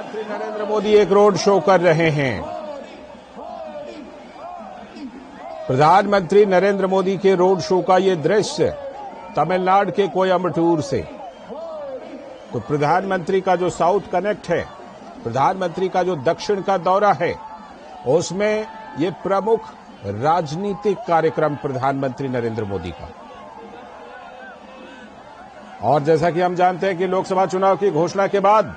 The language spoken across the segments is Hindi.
प्रधानमंत्री नरेंद्र मोदी एक रोड शो कर रहे हैं। प्रधानमंत्री नरेंद्र मोदी के रोड शो का ये दृश्य तमिलनाडु के कोयम्बटूर से। तो प्रधानमंत्री का जो साउथ कनेक्ट है, प्रधानमंत्री का जो दक्षिण का दौरा है, उसमें ये प्रमुख राजनीतिक कार्यक्रम प्रधानमंत्री नरेंद्र मोदी का। और जैसा कि हम जानते हैं कि लोकसभा चुनाव की घोषणा के बाद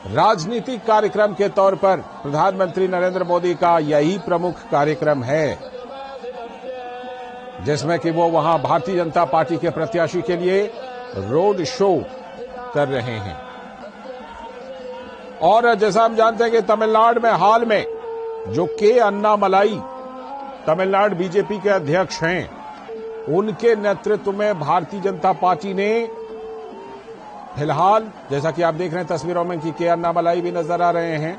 राजनीतिक कार्यक्रम के तौर पर प्रधानमंत्री नरेंद्र मोदी का यही प्रमुख कार्यक्रम है, जिसमें कि वो वहां भारतीय जनता पार्टी के प्रत्याशी के लिए रोड शो कर रहे हैं। और जैसा हम जानते हैं कि तमिलनाडु में हाल में जो के अन्नामलाई तमिलनाडु बीजेपी के अध्यक्ष हैं, उनके नेतृत्व में भारतीय जनता पार्टी ने फिलहाल, जैसा कि आप देख रहे हैं तस्वीरों में कि के अन्नामलाई भी नजर आ रहे हैं,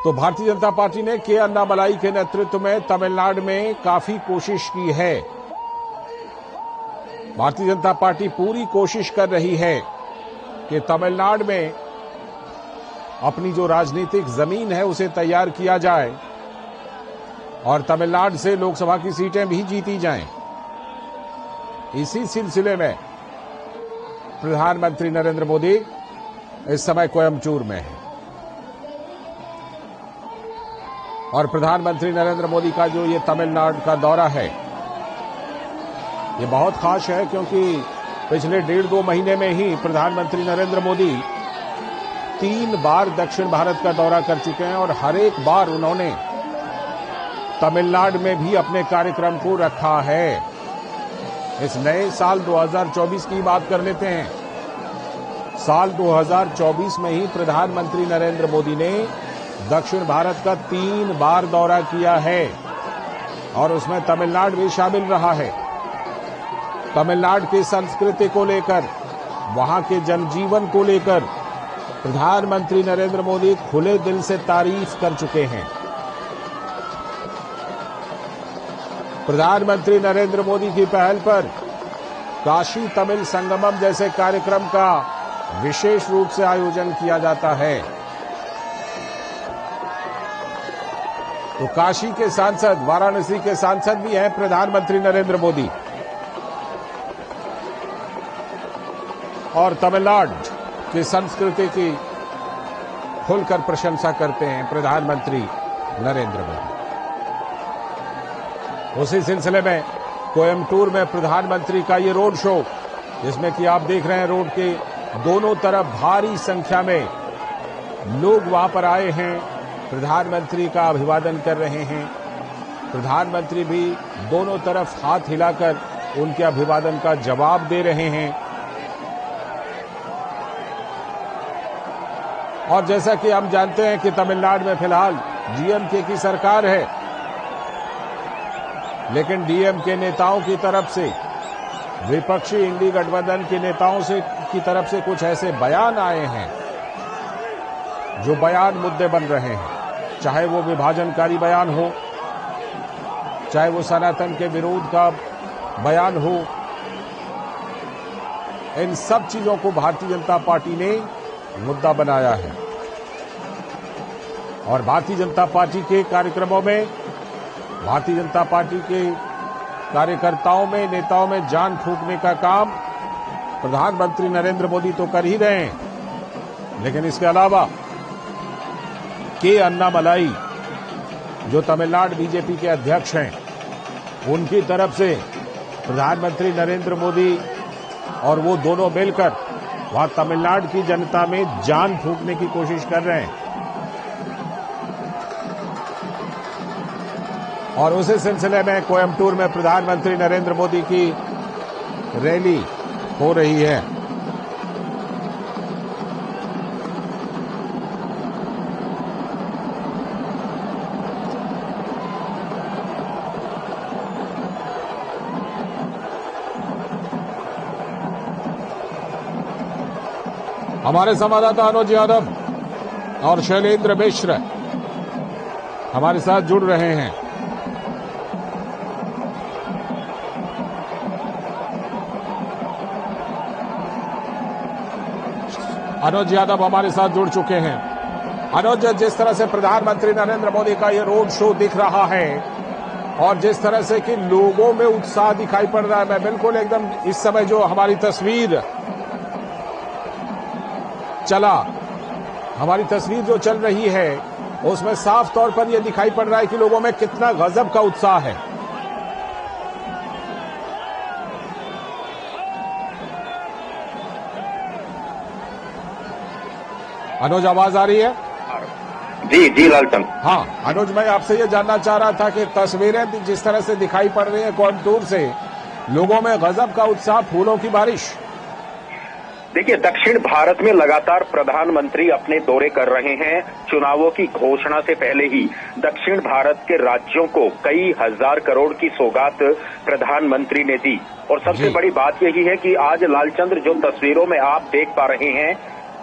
तो भारतीय जनता पार्टी ने के अन्नामलाई के नेतृत्व में तमिलनाडु में काफी कोशिश की है। भारतीय जनता पार्टी पूरी कोशिश कर रही है कि तमिलनाडु में अपनी जो राजनीतिक जमीन है उसे तैयार किया जाए और तमिलनाडु से लोकसभा की सीटें भी जीती जाएं। इसी सिलसिले में प्रधानमंत्री नरेंद्र मोदी इस समय कोयम्बटूर में है। और प्रधानमंत्री नरेंद्र मोदी का जो ये तमिलनाडु का दौरा है, ये बहुत खास है, क्योंकि पिछले 1.5-2 महीने में ही प्रधानमंत्री नरेंद्र मोदी 3 बार दक्षिण भारत का दौरा कर चुके हैं और हर एक बार उन्होंने तमिलनाडु में भी अपने कार्यक्रम को रखा है। इस नए साल 2024 की बात कर लेते हैं। साल 2024 में ही प्रधानमंत्री नरेंद्र मोदी ने दक्षिण भारत का 3 बार दौरा किया है और उसमें तमिलनाडु भी शामिल रहा है। तमिलनाडु की संस्कृति को लेकर, वहां के जनजीवन को लेकर प्रधानमंत्री नरेंद्र मोदी खुले दिल से तारीफ कर चुके हैं। प्रधानमंत्री नरेंद्र मोदी की पहल पर काशी तमिल संगमम जैसे कार्यक्रम का विशेष रूप से आयोजन किया जाता है। तो काशी के सांसद, वाराणसी के सांसद भी हैं प्रधानमंत्री नरेंद्र मोदी, और तमिलनाडु की संस्कृति की खुलकर प्रशंसा करते हैं प्रधानमंत्री नरेंद्र मोदी। उसी सिलसिले में कोयम्बटूर में प्रधानमंत्री का ये रोड शो, जिसमें कि आप देख रहे हैं रोड के दोनों तरफ भारी संख्या में लोग वहां पर आए हैं, प्रधानमंत्री का अभिवादन कर रहे हैं। प्रधानमंत्री भी दोनों तरफ हाथ हिलाकर उनके अभिवादन का जवाब दे रहे हैं। और जैसा कि हम जानते हैं कि तमिलनाडु में फिलहाल डीएमके की सरकार है, लेकिन डीएमके नेताओं की तरफ से, विपक्षी इंडी गठबंधन के नेताओं की तरफ से कुछ ऐसे बयान आए हैं जो बयान मुद्दे बन रहे हैं। चाहे वो विभाजनकारी बयान हो, चाहे वो सनातन के विरोध का बयान हो, इन सब चीजों को भारतीय जनता पार्टी ने मुद्दा बनाया है। और भारतीय जनता पार्टी के कार्यक्रमों में, भारतीय जनता पार्टी के कार्यकर्ताओं में, नेताओं में जान फूंकने का काम प्रधानमंत्री नरेंद्र मोदी तो कर ही रहे हैं, लेकिन इसके अलावा के अन्नामलाई जो तमिलनाडु बीजेपी के अध्यक्ष हैं, उनकी तरफ से प्रधानमंत्री नरेंद्र मोदी और वो दोनों मिलकर वहां तमिलनाडु की जनता में जान फूंकने की कोशिश कर रहे हैं। और उसी सिलसिले में कोयम्बटूर में प्रधानमंत्री नरेंद्र मोदी की रैली हो रही है। हमारे संवाददाता अनुज यादव और शैलेंद्र मिश्र हमारे साथ जुड़ रहे हैं। अनुज यादव हमारे साथ जुड़ चुके हैं। अनुज, जिस तरह से प्रधानमंत्री नरेंद्र मोदी का ये रोड शो दिख रहा है और जिस तरह से कि लोगों में उत्साह दिखाई पड़ रहा है, मैं बिल्कुल एकदम इस समय जो हमारी तस्वीर जो चल रही है उसमें साफ तौर पर यह दिखाई पड़ रहा है कि लोगों में कितना गजब का उत्साह है। अनुज, आवाज आ रही है? जी लालचंद। हाँ अनुज, मैं आपसे ये जानना चाह रहा था कि तस्वीरें जिस तरह से दिखाई पड़ रही हैं कोयम्बटूर से, लोगों में गजब का उत्साह, फूलों की बारिश। देखिए, दक्षिण भारत में लगातार प्रधानमंत्री अपने दौरे कर रहे हैं। चुनावों की घोषणा से पहले ही दक्षिण भारत के राज्यों को कई हजार करोड़ की सौगात प्रधानमंत्री ने दी। और सबसे बड़ी बात यही है कि आज लालचंद्र, जो तस्वीरों में आप देख पा रहे हैं,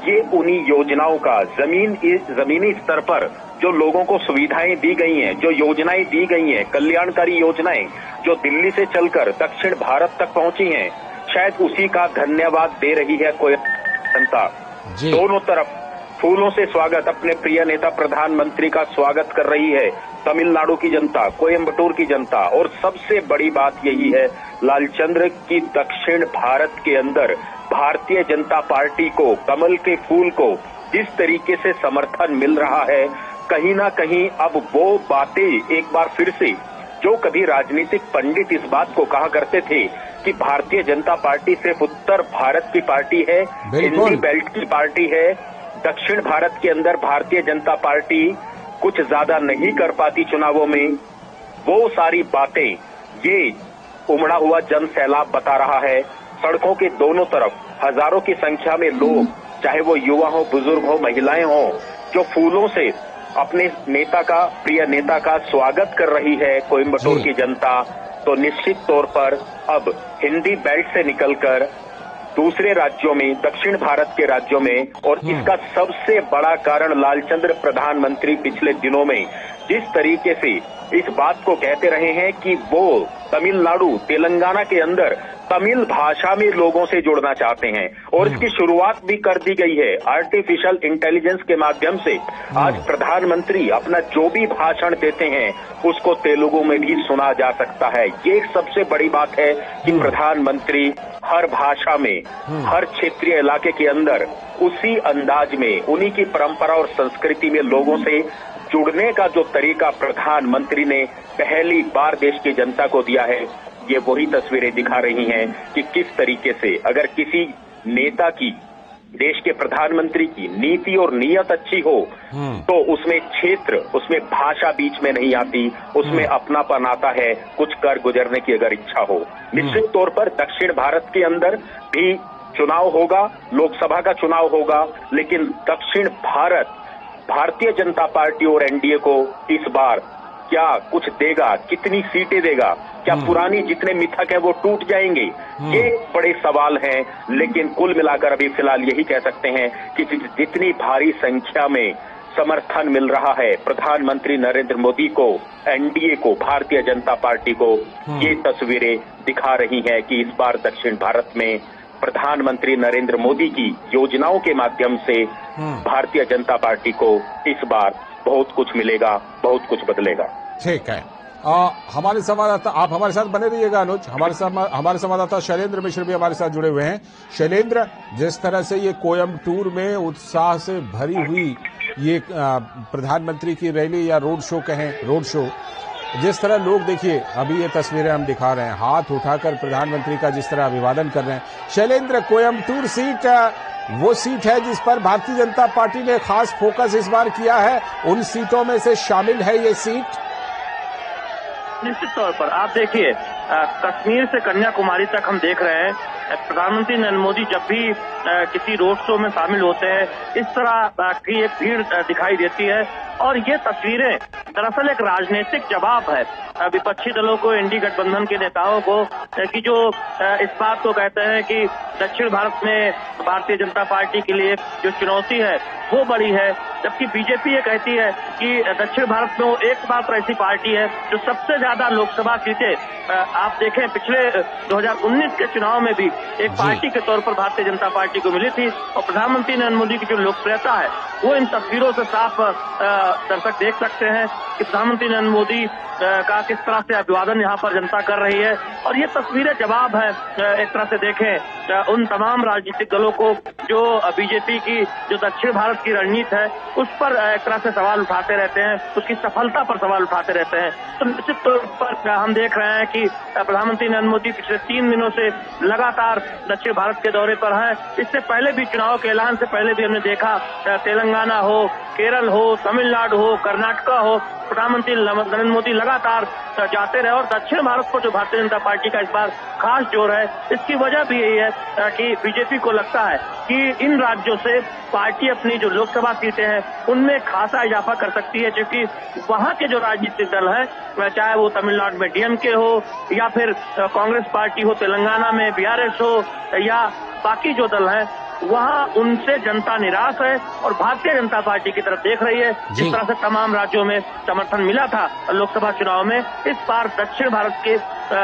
ये उन्हीं योजनाओं का जमीनी स्तर पर जो लोगों को सुविधाएं दी गई हैं, जो योजनाएं दी गई हैं, कल्याणकारी योजनाएं जो दिल्ली से चलकर दक्षिण भारत तक पहुंची हैं, शायद उसी का धन्यवाद दे रही है कोयम्बटूर जनता। दोनों तरफ फूलों से स्वागत, अपने प्रिय नेता प्रधानमंत्री का स्वागत कर रही है तमिलनाडु की जनता, कोयम्बटूर की जनता। और सबसे बड़ी बात यही है लालचंद्र की दक्षिण भारत के अंदर भारतीय जनता पार्टी को, कमल के फूल को जिस तरीके से समर्थन मिल रहा है, कहीं ना कहीं अब वो बातें एक बार फिर से, जो कभी राजनीतिक पंडित इस बात को कहा करते थे कि भारतीय जनता पार्टी सिर्फ उत्तर भारत की पार्टी है, हिंदी बेल्ट की पार्टी है, दक्षिण भारत के अंदर भारतीय जनता पार्टी कुछ ज्यादा नहीं कर पाती चुनावों में, वो सारी बातें ये उमड़ा हुआ जन सैलाब बता रहा है। सड़कों के दोनों तरफ हजारों की संख्या में लोग, चाहे वो युवा हो, बुजुर्ग हो, महिलाएं हो, जो फूलों से अपने नेता का, प्रिय नेता का स्वागत कर रही है कोयम्बटूर की जनता। तो निश्चित तौर पर अब हिंदी बेल्ट से निकलकर दूसरे राज्यों में, दक्षिण भारत के राज्यों में, और इसका सबसे बड़ा कारण लालचंद्र प्रधानमंत्री पिछले दिनों में जिस तरीके से इस बात को कहते रहे हैं कि वो तमिलनाडु, तेलंगाना के अंदर तमिल भाषा में लोगों से जुड़ना चाहते हैं। और इसकी शुरुआत भी कर दी गई है आर्टिफिशियल इंटेलिजेंस के माध्यम से। आज प्रधानमंत्री अपना जो भी भाषण देते हैं उसको तेलुगु में भी सुना जा सकता है। ये एक सबसे बड़ी बात है कि प्रधानमंत्री हर भाषा में, हर क्षेत्रीय इलाके के अंदर उसी अंदाज में, उन्हीं की परंपरा और संस्कृति में लोगों से जुड़ने का जो तरीका प्रधानमंत्री ने पहली बार देश की जनता को दिया है, ये वही तस्वीरें दिखा रही हैं कि किस तरीके से अगर किसी नेता की, देश के प्रधानमंत्री की नीति और नीयत अच्छी हो तो उसमें क्षेत्र, उसमें भाषा बीच में नहीं आती, उसमें अपनापन आता है, कुछ कर गुजरने की अगर इच्छा हो। निश्चित तौर पर दक्षिण भारत के अंदर भी चुनाव होगा, लोकसभा का चुनाव होगा, लेकिन दक्षिण भारत भारतीय जनता पार्टी और एनडीए को इस बार क्या कुछ देगा, कितनी सीटें देगा, क्या पुरानी जितने मिथक है वो टूट जाएंगे, ये बड़े सवाल हैं। लेकिन कुल मिलाकर अभी फिलहाल यही कह सकते हैं कि जितनी भारी संख्या में समर्थन मिल रहा है प्रधानमंत्री नरेंद्र मोदी को, एनडीए को, भारतीय जनता पार्टी को, ये तस्वीरें दिखा रही हैं कि इस बार दक्षिण भारत में प्रधानमंत्री नरेंद्र मोदी की योजनाओं के माध्यम से भारतीय जनता पार्टी को इस बार बहुत कुछ मिलेगा, बहुत कुछ बदलेगा। ठीक है। हमारे संवाददाता, आप हमारे साथ बने रहिएगा अनुज। हमारे संवाददाता शैलेंद्र मिश्र भी हमारे साथ जुड़े हुए हैं। शैलेंद्र, जिस तरह से ये कोयम्बटूर में उत्साह से भरी हुई ये प्रधानमंत्री की रैली या रोड शो कहें, रोड शो, जिस तरह लोग, देखिए अभी ये तस्वीरें हम दिखा रहे हैं, हाथ उठाकर प्रधानमंत्री का जिस तरह अभिवादन कर रहे हैं। शैलेंद्र, कोयम्बटूर सीट वो सीट है जिस पर भारतीय जनता पार्टी ने खास फोकस इस बार किया है, उन सीटों में से शामिल है ये सीट। निश्चित तौर पर आप देखिए, कश्मीर से कन्याकुमारी तक हम देख रहे हैं प्रधानमंत्री नरेंद्र मोदी जब भी किसी रोड शो में शामिल होते हैं, इस तरह की एक भीड़ दिखाई देती है। और ये तस्वीरें दरअसल एक राजनीतिक जवाब है विपक्षी दलों को, एनडीए गठबंधन के नेताओं को, कि जो इस बात को कहते हैं कि दक्षिण भारत में भारतीय जनता पार्टी के लिए जो चुनौती है वो बड़ी है, जबकि बीजेपी ये कहती है कि दक्षिण भारत में वो एकमात्र ऐसी पार्टी है जो सबसे ज्यादा लोकसभा सीटें, आप देखें पिछले 2019 के चुनाव में भी एक पार्टी के तौर पर भारतीय जनता पार्टी को मिली थी, और प्रधानमंत्री नरेंद्र मोदी की जो लोकप्रियता है वो इन तस्वीरों से साफ दर्शक देख सकते हैं कि प्रधानमंत्री नरेंद्र मोदी का किस तरह से अभिवादन यहाँ पर जनता कर रही है। और ये तस्वीरें जवाब है एक तरह से देखें उन तमाम राजनीतिक दलों को जो बीजेपी की जो दक्षिण भारत की रणनीति है उस पर एक तरह से सवाल उठाते रहते हैं, उसकी सफलता पर सवाल उठाते रहते हैं। तो निश्चित तौर पर हम देख रहे हैं कि प्रधानमंत्री नरेंद्र मोदी पिछले 3 दिनों से लगातार दक्षिण भारत के दौरे पर हैं। इससे पहले भी चुनाव के ऐलान से पहले भी हमने देखा तेलंगाना हो, केरल हो, तमिलनाडु हो, कर्नाटका हो, प्रधानमंत्री नरेंद्र मोदी लगातार जाते रहे। और दक्षिण भारत पर जो भारतीय जनता पार्टी का इस बार खास जोर है, इसकी वजह भी यही है कि बीजेपी को लगता है कि इन राज्यों से पार्टी अपनी जो लोकसभा सीटें हैं उनमें खासा इजाफा कर सकती है, क्योंकि वहां के जो राजनीतिक दल हैं, चाहे वो तमिलनाडु में डीएमके हो या फिर कांग्रेस पार्टी हो तेलंगाना में, बीआरएस हो या बाकी जो दल हैं, वहाँ उनसे जनता निराश है और भारतीय जनता पार्टी की तरफ देख रही है। जिस तरह से तमाम राज्यों में समर्थन मिला था लोकसभा चुनाव में, इस बार दक्षिण भारत के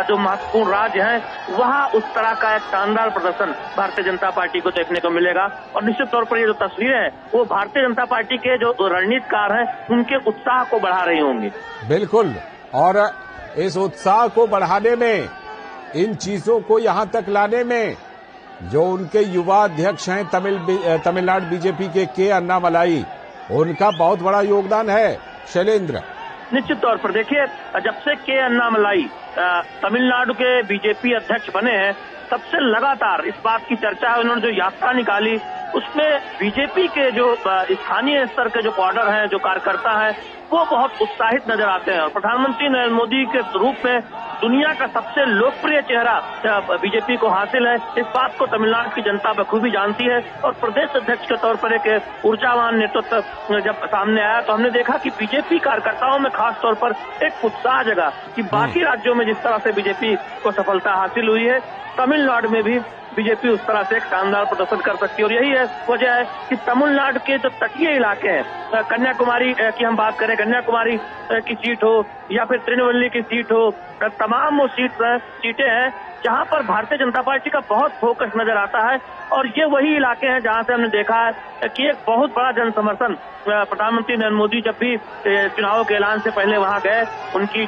जो महत्वपूर्ण राज्य हैं वहाँ उस तरह का एक शानदार प्रदर्शन भारतीय जनता पार्टी को देखने को मिलेगा। और निश्चित तौर पर ये जो तस्वीरें हैं वो भारतीय जनता पार्टी के जो रणनीतिकार हैं उनके उत्साह को बढ़ा रही होंगी। बिल्कुल, और इस उत्साह को बढ़ाने में, इन चीजों को यहाँ तक लाने में जो उनके युवा अध्यक्ष हैं तमिलनाडु बीजेपी के अन्नामलाई, उनका बहुत बड़ा योगदान है। शैलेंद्र, निश्चित तौर पर देखिए, जब से के अन्नामलाई तमिलनाडु के बीजेपी अध्यक्ष बने हैं तब से लगातार इस बात की चर्चा है। उन्होंने जो यात्रा निकाली उसमें बीजेपी के जो स्थानीय स्तर के जो कैडर हैं, जो कार्यकर्ता हैं, वो बहुत उत्साहित नजर आते हैं। और प्रधानमंत्री नरेंद्र मोदी के रूप में दुनिया का सबसे लोकप्रिय चेहरा बीजेपी को हासिल है, इस बात को तमिलनाडु की जनता बखूबी जानती है। और प्रदेश अध्यक्ष के तौर पर एक ऊर्जावान नेतृत्व जब सामने आया तो हमने देखा कि बीजेपी कार्यकर्ताओं में खास तौर पर एक उत्साह जगा कि बाकी राज्यों में जिस तरह से बीजेपी को सफलता हासिल हुई है, तमिलनाडु में भी बीजेपी उस तरह से एक शानदार प्रदर्शन कर सकती है। और यही है वजह है कि तमिलनाडु के जो तटीय इलाके हैं, कन्याकुमारी की हम बात करें, कन्याकुमारी की सीट हो या फिर तिरुनेलवेली की सीट हो, तमाम वो सीटें हैं जहां पर भारतीय जनता पार्टी का बहुत फोकस नजर आता है। और ये वही इलाके हैं जहां से हमने देखा है कि एक बहुत बड़ा जन समर्थन प्रधानमंत्री नरेंद्र मोदी जब भी चुनाव के ऐलान से पहले वहां गए, उनकी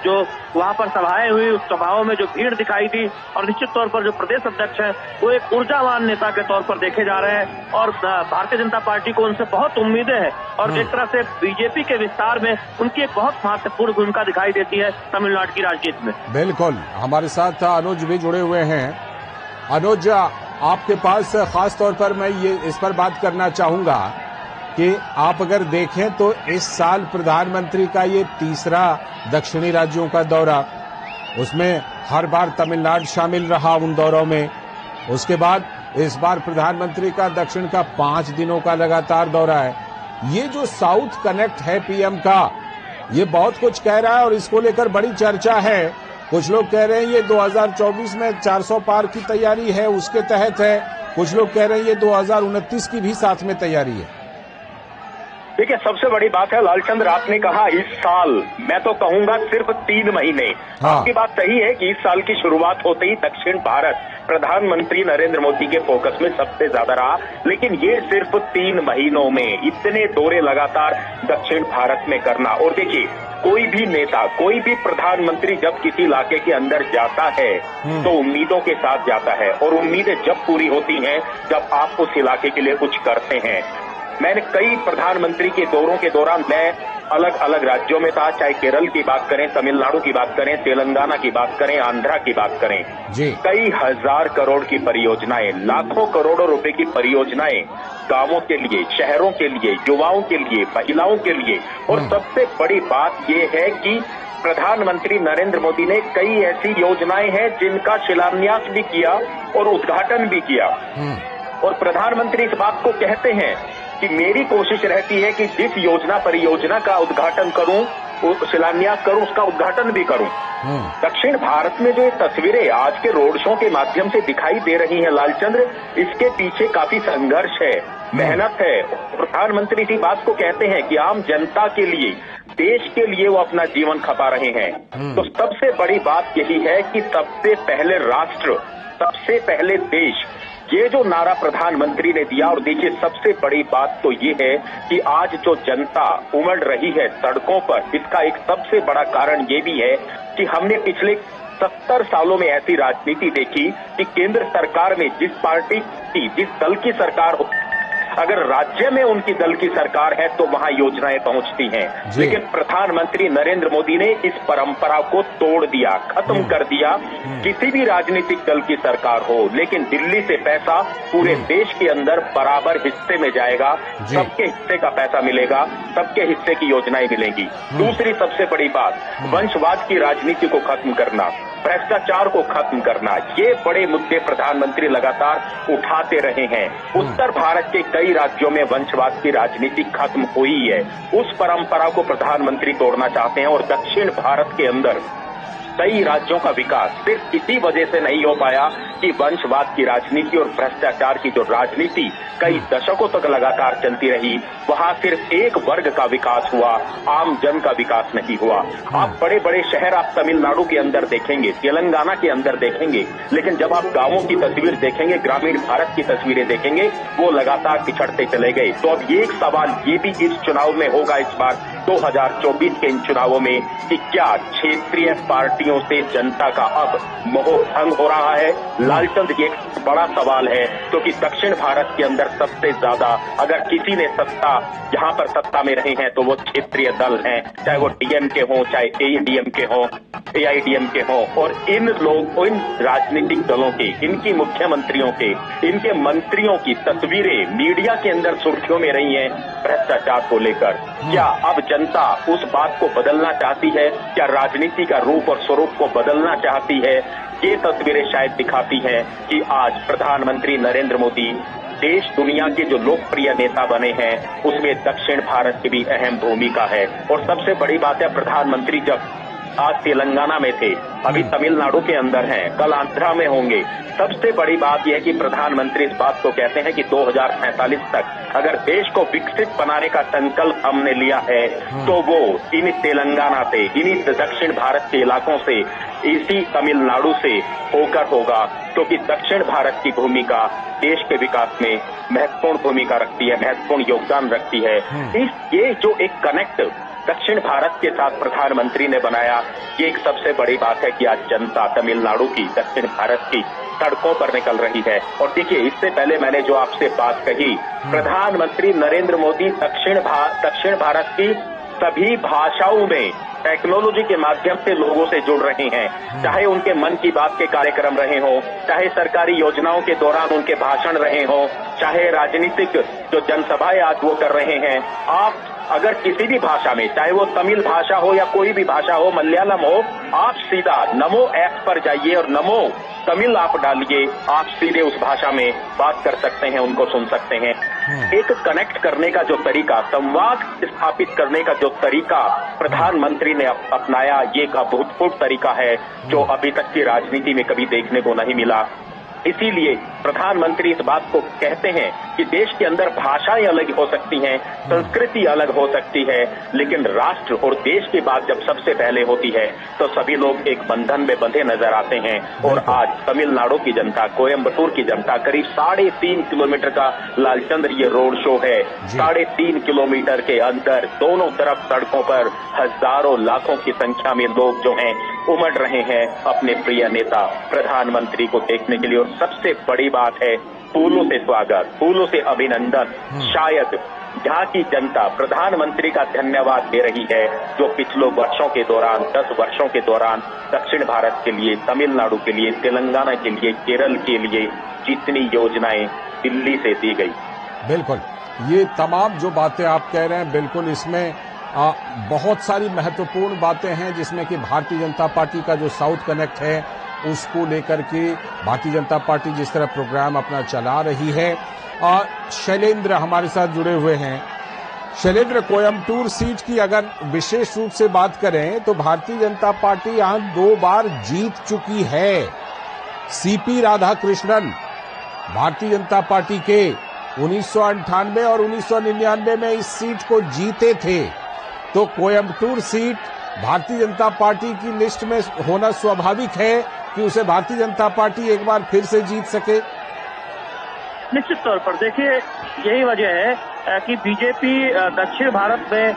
जो वहां पर सभाएं हुई, उस सभाओं में जो भीड़ दिखाई दी। और निश्चित तौर पर जो प्रदेश अध्यक्ष हैं वो एक ऊर्जावान नेता के तौर पर देखे जा रहे हैं और भारतीय जनता पार्टी को उनसे बहुत उम्मीदें हैं। और एक तरह से बीजेपी के विस्तार में उनकी एक बहुत महत्वपूर्ण भूमिका दिखाई देती है तमिलनाडु की राजनीति में। बिल्कुल, हमारे साथ अनुज भी जुड़े हुए हैं। अनुज, आपके पास खास तौर पर मैं ये इस पर बात करना चाहूंगा कि आप अगर देखें तो इस साल प्रधानमंत्री का ये तीसरा दक्षिणी राज्यों का दौरा, उसमें हर बार तमिलनाडु शामिल रहा उन दौरों में। उसके बाद इस बार प्रधानमंत्री का दक्षिण का 5 दिनों का लगातार दौरा है। ये जो साउथ कनेक्ट है पीएम का, ये बहुत कुछ कह रहा है और इसको लेकर बड़ी चर्चा है। कुछ लोग कह रहे हैं ये 2024 में 400 पार की तैयारी है, उसके तहत है। कुछ लोग कह रहे हैं ये 2029 की भी साथ में तैयारी है। देखिए, सबसे बड़ी बात है लालचंद्र, आपने कहा इस साल, मैं तो कहूंगा सिर्फ 3 महीने। आपकी बात सही है कि इस साल की शुरुआत होते ही दक्षिण भारत प्रधानमंत्री नरेंद्र मोदी के फोकस में सबसे ज्यादा रहा, लेकिन ये सिर्फ 3 महीनों में इतने दौरे लगातार दक्षिण भारत में करना। और देखिए, कोई भी नेता, कोई भी प्रधानमंत्री जब किसी इलाके के अंदर जाता है तो उम्मीदों के साथ जाता है, और उम्मीदें जब पूरी होती हैं जब आप उस इलाके के लिए कुछ करते हैं। मैंने कई प्रधानमंत्री के दौरों के दौरान मैं अलग अलग राज्यों में था, चाहे केरल की बात करें, तमिलनाडु की बात करें, तेलंगाना की बात करें, आंध्रा की बात करें जी। कई हजार करोड़ की परियोजनाएं, लाखों करोड़ों रुपए की परियोजनाएं गांवों के लिए, शहरों के लिए, युवाओं के लिए, महिलाओं के लिए। और सबसे बड़ी बात यह है कि प्रधानमंत्री नरेंद्र मोदी ने कई ऐसी योजनाएं हैं जिनका शिलान्यास भी किया और उद्घाटन भी किया। और प्रधानमंत्री इस बात को कहते हैं कि मेरी कोशिश रहती है कि जिस योजना परियोजना का उद्घाटन करूं, शिलान्यास करूं, उसका उद्घाटन भी करूं। दक्षिण भारत में जो ये तस्वीरें आज के रोड शो के माध्यम से दिखाई दे रही हैं लालचंद्र, इसके पीछे काफी संघर्ष है, मेहनत है। प्रधानमंत्री इसी बात को कहते हैं कि आम जनता के लिए, देश के लिए वो अपना जीवन खपा रहे हैं। तो सबसे बड़ी बात यही है कि सबसे पहले राष्ट्र, सबसे पहले देश, ये जो नारा प्रधानमंत्री ने दिया। और देखिए सबसे बड़ी बात तो ये है कि आज जो जनता उमड़ रही है सड़कों पर, इसका एक सबसे बड़ा कारण ये भी है कि हमने पिछले 70 सालों में ऐसी राजनीति देखी कि केंद्र सरकार में जिस पार्टी की, जिस दल की सरकार हो, अगर राज्य में उनकी दल की सरकार है तो वहां योजनाएं पहुंचती हैं। लेकिन प्रधानमंत्री नरेंद्र मोदी ने इस परंपरा को तोड़ दिया, खत्म कर दिया। किसी भी राजनीतिक दल की सरकार हो, लेकिन दिल्ली से पैसा पूरे देश के अंदर बराबर हिस्से में जाएगा, सबके हिस्से का पैसा मिलेगा, सबके हिस्से की योजनाएं मिलेंगी। दूसरी सबसे बड़ी बात, वंशवाद की राजनीति को खत्म करना, भ्रष्टाचार को खत्म करना, ये बड़े मुद्दे प्रधानमंत्री लगातार उठाते रहे हैं। उत्तर भारत के कई राज्यों में वंशवाद की राजनीति खत्म हुई है, उस परंपरा को प्रधानमंत्री तोड़ना चाहते हैं। और दक्षिण भारत के अंदर कई राज्यों का विकास सिर्फ इसी वजह से नहीं हो पाया कि वंशवाद की राजनीति और भ्रष्टाचार की जो राजनीति कई दशकों तक लगातार चलती रही, वहां सिर्फ एक वर्ग का विकास हुआ, आम जन का विकास नहीं हुआ। आप बड़े बड़े शहर आप तमिलनाडु के अंदर देखेंगे, तेलंगाना के अंदर देखेंगे, लेकिन जब आप गांवों की तस्वीर देखेंगे, ग्रामीण भारत की तस्वीरें देखेंगे, वो लगातार पिछड़ते चले गए। तो अब ये एक सवाल ये भी इस चुनाव में होगा, इस बार 2024 के इन चुनावों में, कि क्या क्षेत्रीय पार्टियों से जनता का अब मोह भंग हो रहा है? लालचंद, ये एक बड़ा सवाल है, क्योंकि दक्षिण भारत के अंदर सबसे ज्यादा अगर किसी ने सत्ता, यहाँ पर सत्ता में रहे हैं तो वो क्षेत्रीय दल हैं, चाहे वो डीएमके हो, चाहे एडीएमके हो, एआईडीएमके हो। और इन राजनीतिक दलों के, इनकी मुख्यमंत्रियों के, इनके मंत्रियों की तस्वीरें मीडिया के अंदर सुर्खियों में रही हैं भ्रष्टाचार को लेकर। क्या अब जनता उस बात को बदलना चाहती है? क्या राजनीति का रूप और स्वरूप को बदलना चाहती है? ये तस्वीरें शायद दिखाती हैं कि आज प्रधानमंत्री नरेंद्र मोदी देश दुनिया के जो लोकप्रिय नेता बने हैं, उसमें दक्षिण भारत की भी अहम भूमिका है। और सबसे बड़ी बात है, प्रधानमंत्री जब आज तेलंगाना में थे, अभी तमिलनाडु के अंदर हैं, कल आंध्रा में होंगे। सबसे बड़ी बात यह है कि प्रधानमंत्री इस बात को कहते हैं कि 2047 तक अगर देश को विकसित बनाने का संकल्प हमने लिया है, तो वो इन तेलंगाना से, इन्हीं दक्षिण भारत के इलाकों से, इसी तमिलनाडु से होकर होगा, क्योंकि दक्षिण भारत की भूमिका देश के विकास में महत्वपूर्ण भूमिका रखती है, महत्वपूर्ण योगदान रखती है। ये जो एक कनेक्ट दक्षिण भारत के साथ प्रधानमंत्री ने बनाया, ये एक सबसे बड़ी बात है कि आज जनता तमिलनाडु की, दक्षिण भारत की सड़कों पर निकल रही है। और देखिए, इससे पहले मैंने जो आपसे बात कही, प्रधानमंत्री नरेंद्र मोदी दक्षिण भारत की सभी भाषाओं में टेक्नोलॉजी के माध्यम से लोगों से जुड़ रहे हैं, चाहे उनके मन की बात के कार्यक्रम रहे हों, चाहे सरकारी योजनाओं के दौरान उनके भाषण रहे हों, चाहे राजनीतिक जो जनसभाएं आज वो कर रहे हैं। आप अगर किसी भी भाषा में, चाहे वो तमिल भाषा हो या कोई भी भाषा हो, मलयालम हो, आप सीधा नमो ऐप पर जाइए और नमो तमिल आप डालिए, आप सीधे उस भाषा में बात कर सकते हैं, उनको सुन सकते हैं। एक कनेक्ट करने का जो तरीका, संवाद स्थापित करने का जो तरीका प्रधानमंत्री ने अपनाया, ये एक अभूतपूर्व तरीका है जो अभी तक की राजनीति में कभी देखने को नहीं मिला। इसीलिए प्रधानमंत्री इस बात को कहते हैं कि देश के अंदर भाषाएं अलग हो सकती हैं, संस्कृति अलग हो सकती है, लेकिन राष्ट्र और देश की बात जब सबसे पहले होती है तो सभी लोग एक बंधन में बंधे नजर आते हैं। और आज तमिलनाडु की जनता, कोयम्बटूर की जनता, करीब 3.5 किलोमीटर का लालचंद्र ये रोड शो है, 3.5 किलोमीटर के अंदर दोनों तरफ सड़कों पर हजारों लाखों की संख्या में लोग जो हैं उमड़ रहे हैं अपने प्रिय नेता प्रधानमंत्री को देखने के लिए। और सबसे बड़ी बात है, फूलों से स्वागत, फूलों से अभिनंदन। शायद यहाँ की जनता प्रधानमंत्री का धन्यवाद दे रही है, जो पिछले वर्षों के दौरान, 10 वर्षों के दौरान दक्षिण भारत के लिए, तमिलनाडु के लिए, तेलंगाना के लिए, केरल के लिए जितनी योजनाएं दिल्ली से दी गई। बिल्कुल, ये तमाम जो बातें आप कह रहे हैं, बिल्कुल इसमें बहुत सारी महत्वपूर्ण बातें हैं, जिसमें कि भारतीय जनता पार्टी का जो साउथ कनेक्ट है उसको लेकर के भारतीय जनता पार्टी जिस तरह प्रोग्राम अपना चला रही है। शैलेंद्र हमारे साथ जुड़े हुए हैं। शैलेंद्र, कोयम्बटूर सीट की अगर विशेष रूप से बात करें तो भारतीय जनता पार्टी यहां 2 बार जीत चुकी है। सीपी राधाकृष्णन भारतीय जनता पार्टी के 1998 और 1999 में इस सीट को जीते थे, तो कोयम्बटूर सीट भारतीय जनता पार्टी की लिस्ट में होना स्वाभाविक है कि उसे भारतीय जनता पार्टी एक बार फिर से जीत सके। निश्चित तौर पर देखिए, यही वजह है कि बीजेपी दक्षिण भारत में,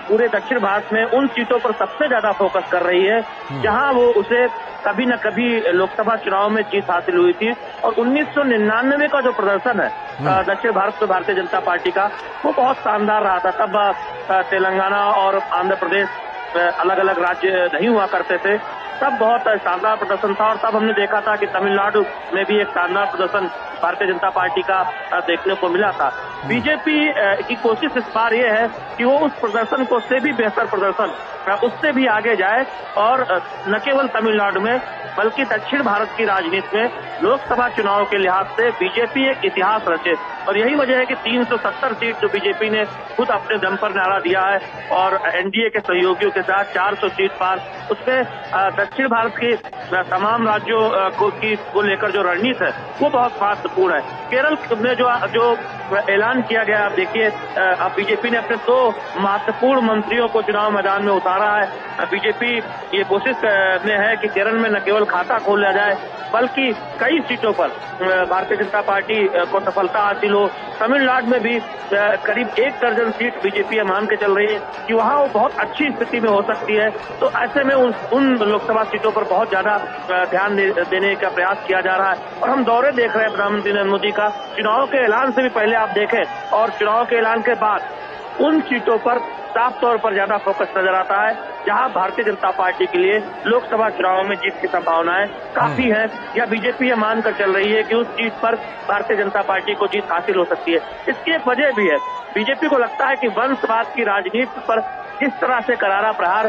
पूरे दक्षिण भारत में उन सीटों पर सबसे ज्यादा फोकस कर रही है जहां वो उसे कभी न कभी लोकसभा चुनाव में जीत हासिल हुई थी। और 1999 का जो प्रदर्शन है दक्षिण भारत में भारतीय जनता पार्टी का, वो बहुत शानदार रहा था। तब तेलंगाना और आंध्र प्रदेश अलग अलग राज्य नहीं हुआ करते थे, तब बहुत शानदार प्रदर्शन था। और तब हमने देखा था कि तमिलनाडु में भी एक शानदार प्रदर्शन भारतीय जनता पार्टी का देखने को मिला था। बीजेपी की कोशिश इस बार ये है कि वो उस प्रदर्शन को से भी बेहतर प्रदर्शन, उससे भी आगे जाए और न केवल तमिलनाडु में बल्कि दक्षिण भारत की राजनीति में लोकसभा चुनाव के लिहाज से बीजेपी एक इतिहास रचे। और यही वजह है कि 370 सीट जो बीजेपी ने खुद अपने दम पर नारा दिया है और एनडीए के सहयोगियों के साथ 400 सीट पार, उसमें दक्षिण भारत के तमाम राज्यों को लेकर जो रणनीति है वो बहुत महत्वपूर्ण है। केरल में जो ऐलान किया गया, आप देखिए, अब बीजेपी ने अपने 2 महत्वपूर्ण मंत्रियों को चुनाव मैदान में उतारा है। बीजेपी ये कोशिश में है कि केरल में न केवल खाता खोला जाए बल्कि कई सीटों पर भारतीय जनता पार्टी को सफलता हासिल हो। तमिलनाडु में भी करीब 1 दर्जन सीट बीजेपी मान के चल रही है कि वहां वो बहुत अच्छी स्थिति में हो सकती है। तो ऐसे में उन लोकसभा सीटों पर बहुत ज्यादा ध्यान देने का प्रयास किया जा रहा है। और हम दौरे देख रहे हैं प्रधानमंत्री नरेंद्र मोदी का, चुनाव के ऐलान से भी पहले आप देखें और चुनाव के ऐलान के बाद उन सीटों पर साफ तौर पर ज्यादा फोकस नजर आता है जहां भारतीय जनता पार्टी के लिए लोकसभा चुनाव में जीत की संभावनाएं काफी है, या बीजेपी ये मानकर चल रही है कि उस सीट पर भारतीय जनता पार्टी को जीत हासिल हो सकती है। इसकी एक वजह भी है, बीजेपी को लगता है कि वंशवाद की राजनीति पर जिस तरह से करारा प्रहार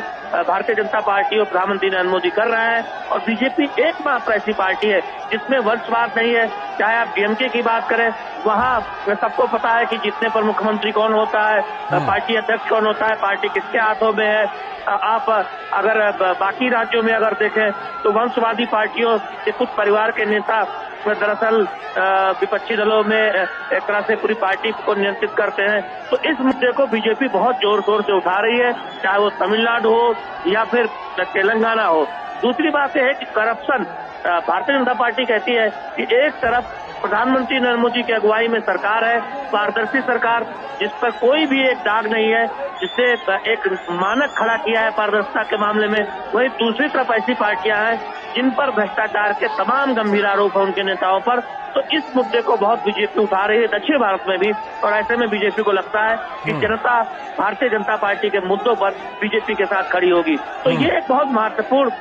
भारतीय जनता पार्टी और प्रधानमंत्री नरेंद्र मोदी कर रहे हैं, और बीजेपी एकमात्र ऐसी पार्टी है जिसमें वंशवाद नहीं है। चाहे आप डीएमके की बात करें, वहां सबको पता है कि जीतने पर मुख्यमंत्री कौन होता है, पार्टी अध्यक्ष कौन होता है, पार्टी किसके हाथों में है। आप अगर बाकी राज्यों में अगर देखें तो वंशवादी पार्टियों के कुछ परिवार के नेता दरअसल विपक्षी दलों में एक तरह से पूरी पार्टी को नियंत्रित करते हैं। तो इस मुद्दे को बीजेपी बहुत जोर शोर से उठा रही है, चाहे वो तमिलनाडु हो या फिर तेलंगाना हो। दूसरी बात यह है कि करप्शन, भारतीय जनता पार्टी कहती है कि एक तरफ प्रधानमंत्री नरेंद्र मोदी की अगुवाई में सरकार है, पारदर्शी सरकार जिस पर कोई भी एक दाग नहीं है, जिससे एक मानक खड़ा किया है पारदर्शिता के मामले में, वहीं दूसरी तरफ ऐसी पार्टियां हैं जिन पर भ्रष्टाचार के तमाम गंभीर आरोप हैं उनके नेताओं पर। तो इस मुद्दे को बहुत बीजेपी उठा रही है दक्षिण भारत में भी, और ऐसे में बीजेपी को लगता है कि जनता भारतीय जनता पार्टी के मुद्दों पर बीजेपी के साथ खड़ी होगी। तो ये एक बहुत महत्वपूर्ण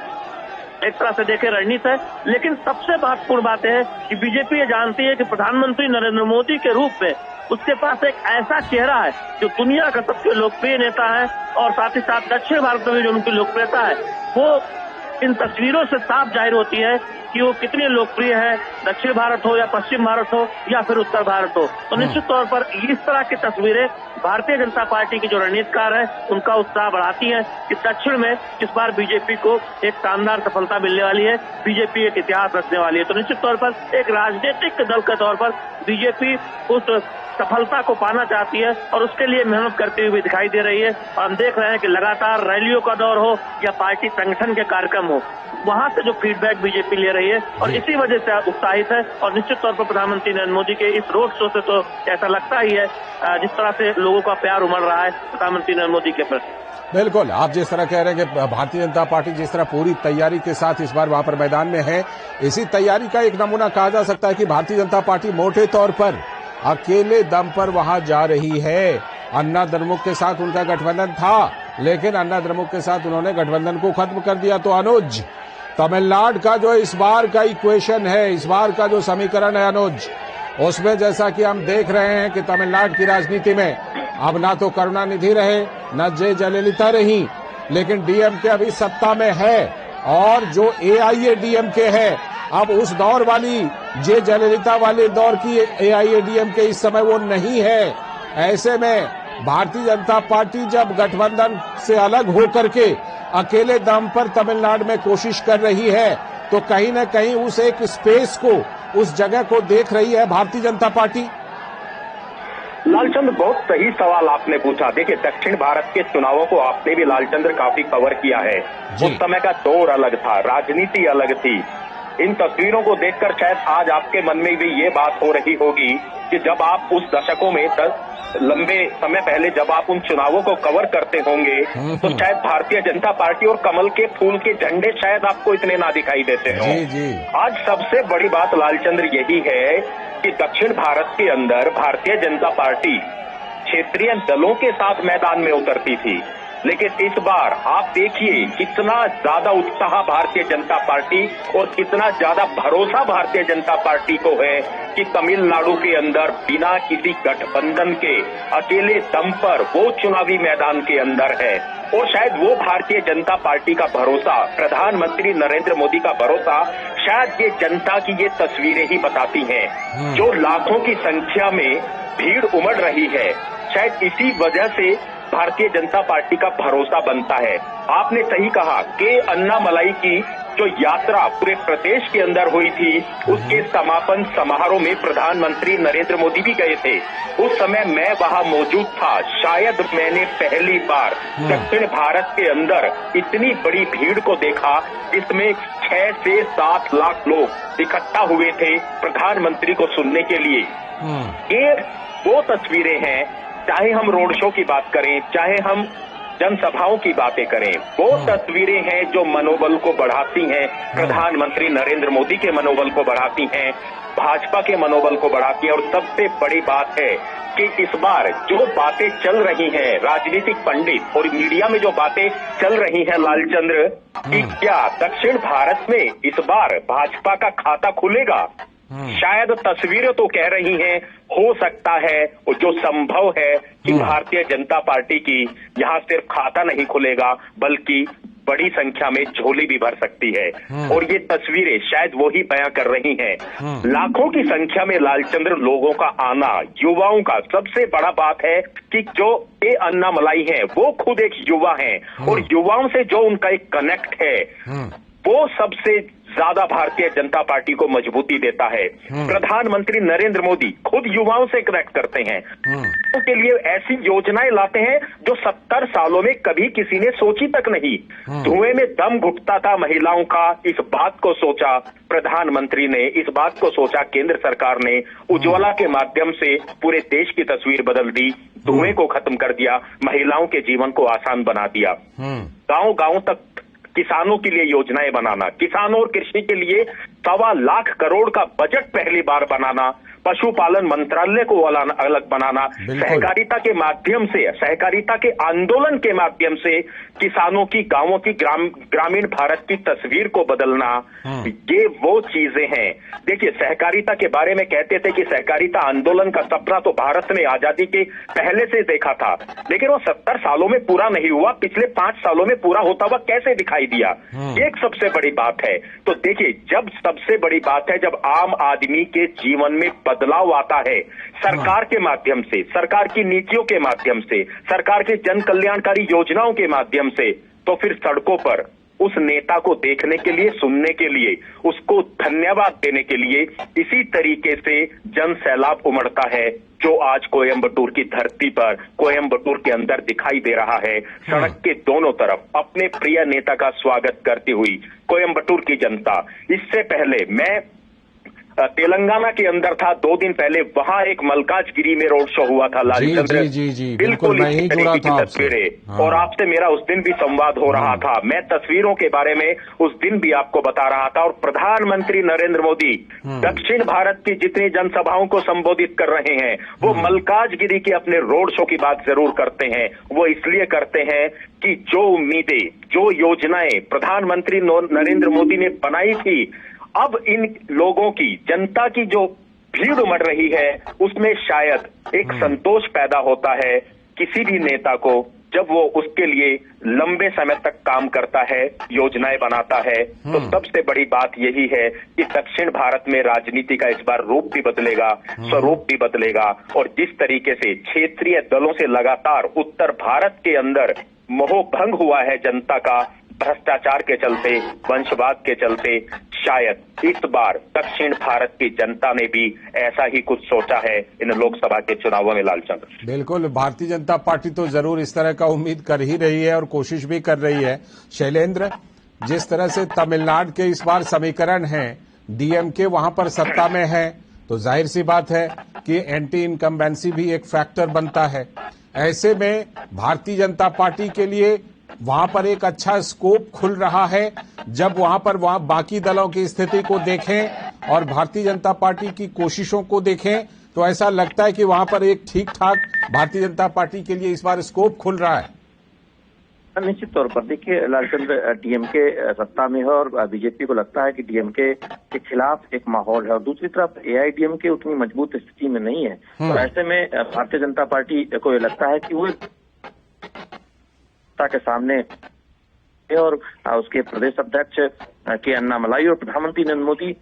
एक तरह से देखे रणनीति है। लेकिन सबसे महत्वपूर्ण बात है कि बीजेपी ये जानती है कि प्रधानमंत्री नरेंद्र मोदी के रूप में उसके पास एक ऐसा चेहरा है जो दुनिया का सबसे लोकप्रिय नेता है, और साथ ही साथ दक्षिण भारत में जो उनकी लोकप्रियता है वो इन तस्वीरों से साफ जाहिर होती है कि वो कितने लोकप्रिय है, दक्षिण भारत हो या पश्चिम भारत हो या फिर उत्तर भारत हो। तो निश्चित तौर पर इस तरह की तस्वीरें भारतीय जनता पार्टी की जो रणनीतिकार है उनका उत्साह बढ़ाती है कि दक्षिण में इस बार बीजेपी को एक शानदार सफलता मिलने वाली है, बीजेपी एक इतिहास रचने वाली है। तो निश्चित तौर पर एक राजनीतिक दल के तौर पर बीजेपी उस सफलता को पाना चाहती है और उसके लिए मेहनत करती हुई दिखाई दे रही है। और हम देख रहे हैं कि लगातार रैलियों का दौर हो या पार्टी संगठन के कार्यक्रम हो, वहां से जो फीडबैक बीजेपी ले रही है और इसी वजह से उत्साहित है। और निश्चित तौर पर प्रधानमंत्री नरेंद्र मोदी के इस रोड शो से तो ऐसा लगता ही है जिस तरह से लोगों का प्यार उमड़ रहा है प्रधानमंत्री नरेंद्र मोदी के प्रति। बिल्कुल, आप जिस तरह कह रहे हैं कि भारतीय जनता पार्टी जिस तरह पूरी तैयारी के साथ इस बार वहां पर मैदान में है, इसी तैयारी का एक नमूना कहा जा सकता है कि भारतीय जनता पार्टी मोटे तौर पर अकेले दम पर वहां जा रही है। अन्ना द्रमुक के साथ उनका गठबंधन था, लेकिन अन्ना द्रमुक के साथ उन्होंने गठबंधन को खत्म कर दिया। तो अनुज, तमिलनाडु का जो इस बार का इक्वेशन है, इस बार का जो समीकरण है अनुज, उसमें जैसा कि हम देख रहे हैं कि तमिलनाडु की राजनीति में अब ना तो करुणानिधि रहे न जयललिता रही, लेकिन डीएमके अभी सत्ता में है, और जो एआईएडीएमके है अब उस दौर वाली जयललिता वाले दौर की एआईएडीएमके इस समय वो नहीं है। ऐसे में भारतीय जनता पार्टी जब गठबंधन से अलग होकर के अकेले दम पर तमिलनाडु में कोशिश कर रही है तो कहीं न कहीं उस एक स्पेस को, उस जगह को देख रही है भारतीय जनता पार्टी। लालचंद्र, बहुत सही सवाल आपने पूछा। देखिए, दक्षिण भारत के चुनावों को आपने भी लालचंद्र काफी कवर किया है। उस समय का दौर अलग था, राजनीति अलग थी। इन तस्वीरों को देखकर शायद आज आपके मन में भी ये बात हो रही होगी कि जब आप उस दशकों में लंबे समय पहले जब आप उन चुनावों को कवर करते होंगे तो शायद भारतीय जनता पार्टी और कमल के फूल के झंडे शायद आपको इतने ना दिखाई देते हो। आज सबसे बड़ी बात लालचंद्र यही है कि दक्षिण भारत के अंदर भारतीय जनता पार्टी क्षेत्रीय दलों के साथ मैदान में उतरती थी, लेकिन इस बार आप देखिए कितना ज्यादा उत्साह भारतीय जनता पार्टी और कितना ज्यादा भरोसा भारतीय जनता पार्टी को है कि तमिलनाडु के अंदर बिना किसी गठबंधन के अकेले दम पर वो चुनावी मैदान के अंदर है। और शायद वो भारतीय जनता पार्टी का भरोसा, प्रधानमंत्री नरेंद्र मोदी का भरोसा शायद ये जनता की ये तस्वीरें ही बताती हैं। जो लाखों की संख्या में भीड़ उमड़ रही है, शायद इसी वजह से भारतीय जनता पार्टी का भरोसा बनता है। आपने सही कहा कि अन्नामलाई की जो यात्रा पूरे प्रदेश के अंदर हुई थी, उसके समापन समारोह में प्रधानमंत्री नरेंद्र मोदी भी गए थे। उस समय मैं वहां मौजूद था। शायद मैंने पहली बार दक्षिण भारत के अंदर इतनी बड़ी भीड़ को देखा जिसमें 6 से 7 लाख लोग इकट्ठा हुए थे प्रधानमंत्री को सुनने के लिए। ये वो तस्वीरें हैं, चाहे हम रोड शो की बात करें, चाहे हम जनसभाओं की बातें करें, वो तस्वीरें हैं जो मनोबल को बढ़ाती हैं, प्रधानमंत्री नरेंद्र मोदी के मनोबल को बढ़ाती हैं, भाजपा के मनोबल को बढ़ाती हैं। और सबसे बड़ी बात है कि इस बार जो बातें चल रही हैं, राजनीतिक पंडित और मीडिया में जो बातें चल रही हैं लालचंद्र, कि क्या दक्षिण भारत में इस बार भाजपा का खाता खुलेगा, शायद तस्वीरें तो कह रही हैं हो सकता है, और जो संभव है कि भारतीय जनता पार्टी की यहाँ सिर्फ खाता नहीं खुलेगा बल्कि बड़ी संख्या में झोली भी भर सकती है। और ये तस्वीरें शायद वो ही बयां कर रही हैं। लाखों की संख्या में लालचंद्र लोगों का आना, युवाओं का, सबसे बड़ा बात है कि जो ये अन्नामलाई है वो खुद एक युवा है और युवाओं से जो उनका एक कनेक्ट है वो सबसे ज्यादा भारतीय जनता पार्टी को मजबूती देता है। प्रधानमंत्री नरेंद्र मोदी खुद युवाओं से कनेक्ट करते हैं, उनके लिए ऐसी योजनाएं लाते हैं जो 70 सालों में कभी किसी ने सोची तक नहीं। धुएं में दम घुटता था महिलाओं का, इस बात को सोचा प्रधानमंत्री ने, इस बात को सोचा केंद्र सरकार ने, उज्ज्वला के माध्यम से पूरे देश की तस्वीर बदल दी, धुएं को खत्म कर दिया, महिलाओं के जीवन को आसान बना दिया। गांव-गांव तक किसानों के लिए योजनाएं बनाना, किसानों और कृषि के लिए 1.25 लाख करोड़ का बजट पहली बार बनाना, पशुपालन मंत्रालय को अलग बनाना, सहकारिता के माध्यम से, सहकारिता के आंदोलन के माध्यम से किसानों की, गांवों की, ग्रामीण भारत की तस्वीर को बदलना, ये वो चीजें हैं। देखिए, सहकारिता के बारे में कहते थे कि सहकारिता आंदोलन का सपना तो भारत ने आजादी के पहले से देखा था, लेकिन वो 70 सालों में पूरा नहीं हुआ, पिछले 5 सालों में पूरा होता हुआ कैसे दिखाई दिया, एक सबसे बड़ी बात है। तो देखिए, जब सबसे बड़ी बात है जब आम आदमी के जीवन में बदलाव आता है सरकार के माध्यम से, सरकार की नीतियों के माध्यम से, सरकार के जन कल्याणकारी योजनाओं के माध्यम से, तो फिर सड़कों पर उस नेता को देखने के लिए, सुनने के लिए, उसको धन्यवाद देने के लिए इसी तरीके से जन सैलाब उमड़ता है जो आज कोयम्बटूर की धरती पर, कोयम्बटूर के अंदर दिखाई दे रहा है। सड़क के दोनों तरफ अपने प्रिय नेता का स्वागत करती हुई कोयम्बटूर की जनता। इससे पहले मैं तेलंगाना के अंदर था 2 दिन पहले, वहां एक मल्काजगिरी में रोड शो हुआ था लालचंद्र, जी, बिल्कुल इसी तरीके की तस्वीरें। और आपसे मेरा उस दिन भी संवाद हो रहा था, मैं तस्वीरों के बारे में उस दिन भी आपको बता रहा था। और प्रधानमंत्री नरेंद्र मोदी दक्षिण भारत की जितनी जनसभाओं को संबोधित कर रहे हैं वो मल्काजगिरी के अपने रोड शो की बात जरूर करते हैं। वो इसलिए करते हैं कि जो उम्मीदें, जो योजनाएं प्रधानमंत्री नरेंद्र मोदी ने बनाई थी, अब इन लोगों की, जनता की जो भीड़ उमड़ रही है उसमें शायद एक संतोष पैदा होता है किसी भी नेता को जब वो उसके लिए लंबे समय तक काम करता है, योजनाएं बनाता है, तो सबसे बड़ी बात यही है कि दक्षिण भारत में राजनीति का इस बार रूप भी बदलेगा, स्वरूप भी बदलेगा। और जिस तरीके से क्षेत्रीय दलों से लगातार उत्तर भारत के अंदर मोहभंग हुआ है जनता का, भ्रष्टाचार के चलते, वंशवाद के चलते, शायद इस बार दक्षिण भारत की जनता ने भी ऐसा ही कुछ सोचा है इन लोकसभा के चुनावों में। लालचंद, बिल्कुल, भारतीय जनता पार्टी तो जरूर इस तरह का उम्मीद कर ही रही है और कोशिश भी कर रही है। शैलेंद्र, जिस तरह से तमिलनाडु के इस बार समीकरण है, डीएमके वहां पर सत्ता में है, तो जाहिर सी बात है कि एंटी इनकम्बेंसी भी एक फैक्टर बनता है। ऐसे में भारतीय जनता पार्टी के लिए वहां पर एक अच्छा स्कोप खुल रहा है। जब वहां बाकी दलों की स्थिति को देखें और भारतीय जनता पार्टी की कोशिशों को देखें, तो ऐसा लगता है कि वहां पर एक ठीक ठाक भारतीय जनता पार्टी के लिए इस बार स्कोप खुल रहा है। निश्चित तौर पर देखिए लालचंद, डीएमके सत्ता में है और बीजेपी को लगता है कि डीएमके के खिलाफ एक माहौल है, और दूसरी तरफ एआईडीएमके उतनी मजबूत स्थिति में नहीं है। तो ऐसे में भारतीय जनता पार्टी को ये लगता है कि वो के सामने और उसके प्रदेश अध्यक्ष के अन्नामलाई और प्रधानमंत्री नरेंद्र मोदी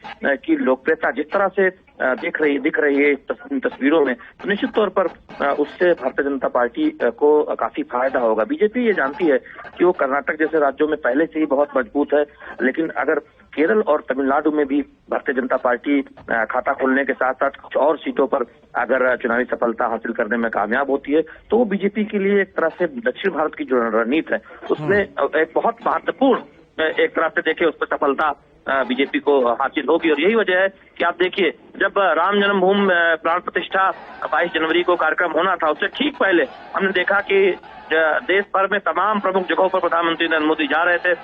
की लोकप्रियता जिस तरह से दिख रही है तस्वीरों में, तो निश्चित तौर पर उससे भारतीय जनता पार्टी को काफी फायदा होगा। बीजेपी ये जानती है कि वो कर्नाटक जैसे राज्यों में पहले से ही बहुत मजबूत है, लेकिन अगर केरल और तमिलनाडु में भी भारतीय जनता पार्टी खाता खोलने के साथ साथ कुछ और सीटों पर अगर चुनावी सफलता हासिल करने में कामयाब होती है, तो वो बीजेपी के लिए एक तरह से दक्षिण भारत की जो रणनीति है उसमें एक बहुत महत्वपूर्ण एक तरह से देखिए उस पर सफलता बीजेपी को हासिल होगी। और यही वजह है कि आप देखिए, जब राम जन्मभूमि प्राण प्रतिष्ठा 22 जनवरी को कार्यक्रम होना था, उससे ठीक पहले हमने देखा कि देश भर में तमाम प्रमुख जगहों पर प्रधानमंत्री नरेंद्र मोदी जा रहे थे।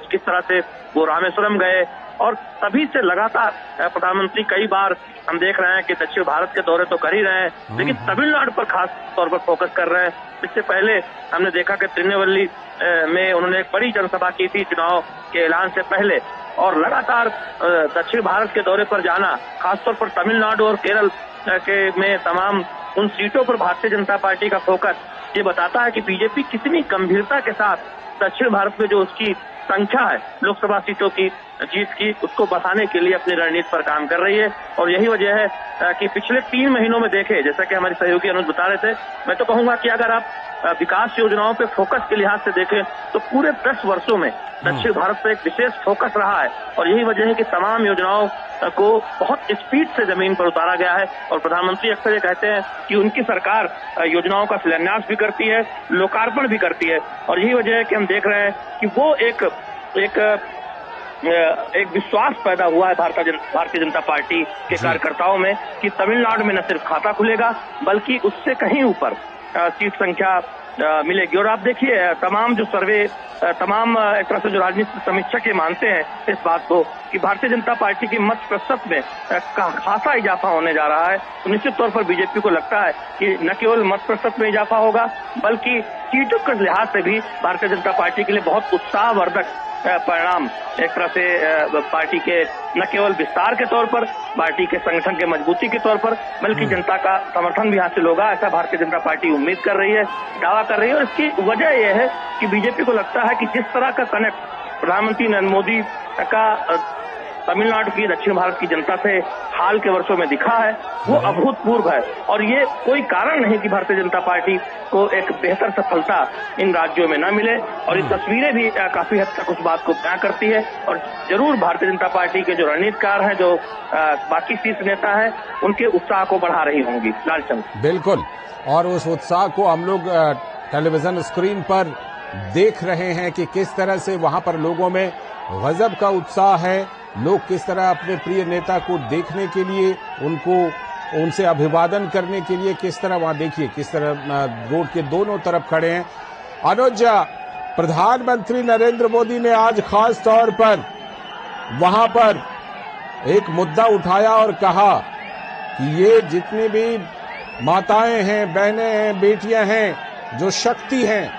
किस तरह से वो रामेश्वरम गए, और तभी से लगातार प्रधानमंत्री कई बार हम देख रहे हैं कि दक्षिण भारत के दौरे तो कर ही रहे हैं, लेकिन तमिलनाडु पर खास तौर पर फोकस कर रहे हैं। इससे पहले हमने देखा कि तिरुनेलवेली में उन्होंने एक बड़ी जनसभा की थी चुनाव के ऐलान से पहले, और लगातार दक्षिण भारत के दौरे पर जाना, खासतौर पर तमिलनाडु और केरल के में तमाम उन सीटों पर भारतीय जनता पार्टी का फोकस ये बताता है कि बीजेपी कितनी गंभीरता के साथ दक्षिण भारत में जो उसकी संख्या है लोकसभा सीटों की जीत की, उसको बसाने के लिए अपनी रणनीति पर काम कर रही है। और यही वजह है कि पिछले 3 महीनों में देखे, जैसा कि हमारे सहयोगी अनुज बता रहे थे, मैं तो कहूंगा कि अगर आप विकास योजनाओं पे फोकस के लिहाज से देखें तो पूरे 10 वर्षों में दक्षिण भारत पे एक विशेष फोकस रहा है। और यही वजह है कि तमाम योजनाओं को बहुत स्पीड से जमीन पर उतारा गया है। और प्रधानमंत्री अक्सर ये कहते हैं कि उनकी सरकार योजनाओं का शिलान्यास भी करती है, लोकार्पण भी करती है। और यही वजह है कि हम देख रहे हैं कि वो एक विश्वास पैदा हुआ है भारतीय जनता पार्टी के कार्यकर्ताओं में कि तमिलनाडु में न सिर्फ खाता खुलेगा बल्कि उससे कहीं ऊपर सीट संख्या मिलेगी। और आप देखिए तमाम जो सर्वे, तमाम एक तरह से जो राजनीतिक समीक्षक ये मानते हैं इस बात को कि भारतीय जनता पार्टी की मत प्रतिशत में खासा इजाफा होने जा रहा है। तो निश्चित तौर पर बीजेपी को लगता है कि न केवल मत प्रतिशत में इजाफा होगा बल्कि सीटों के लिहाज से भी भारतीय जनता पार्टी के लिए बहुत उत्साहवर्धक परिणाम एक तरह से पार्टी के न केवल विस्तार के तौर पर, पार्टी के संगठन के मजबूती के तौर पर, बल्कि जनता का समर्थन भी हासिल होगा, ऐसा भारतीय जनता पार्टी उम्मीद कर रही है, दावा कर रही है। और इसकी वजह यह है कि बीजेपी को लगता है कि जिस तरह का कनेक्ट प्रधानमंत्री नरेंद्र मोदी का तमिलनाडु की, दक्षिण भारत की जनता से हाल के वर्षों में दिखा है, वो अभूतपूर्व है। और ये कोई कारण नहीं कि भारतीय जनता पार्टी को एक बेहतर सफलता इन राज्यों में न मिले। और ये तस्वीरें भी काफी हद तक उस बात को बयां करती है। और जरूर भारतीय जनता पार्टी के जो रणनीतिकार हैं, जो बाकी शीर्ष नेता हैं, उनके उत्साह को बढ़ा रही होंगी। लालचंद, बिल्कुल, और उस उत्साह को हम लोग टेलीविजन स्क्रीन पर देख रहे हैं कि किस तरह से वहां पर लोगों में गजब का उत्साह है। लोग किस तरह अपने प्रिय नेता को देखने के लिए, उनसे अभिवादन करने के लिए किस तरह वहां देखिए किस तरह रोड के दोनों तरफ खड़े हैं। अनुज, प्रधानमंत्री नरेंद्र मोदी ने आज खास तौर पर वहां पर एक मुद्दा उठाया और कहा कि ये जितनी भी माताएं हैं, बहनें हैं, बेटियां हैं, जो शक्ति हैं,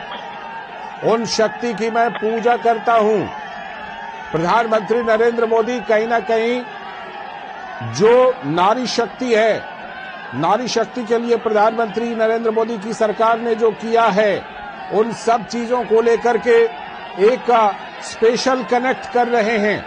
उन शक्ति की मैं पूजा करता हूं। प्रधानमंत्री नरेंद्र मोदी कहीं ना कहीं जो नारी शक्ति है, नारी शक्ति के लिए प्रधानमंत्री नरेंद्र मोदी की सरकार ने जो किया है, उन सब चीजों को लेकर के एक स्पेशल कनेक्ट कर रहे हैं।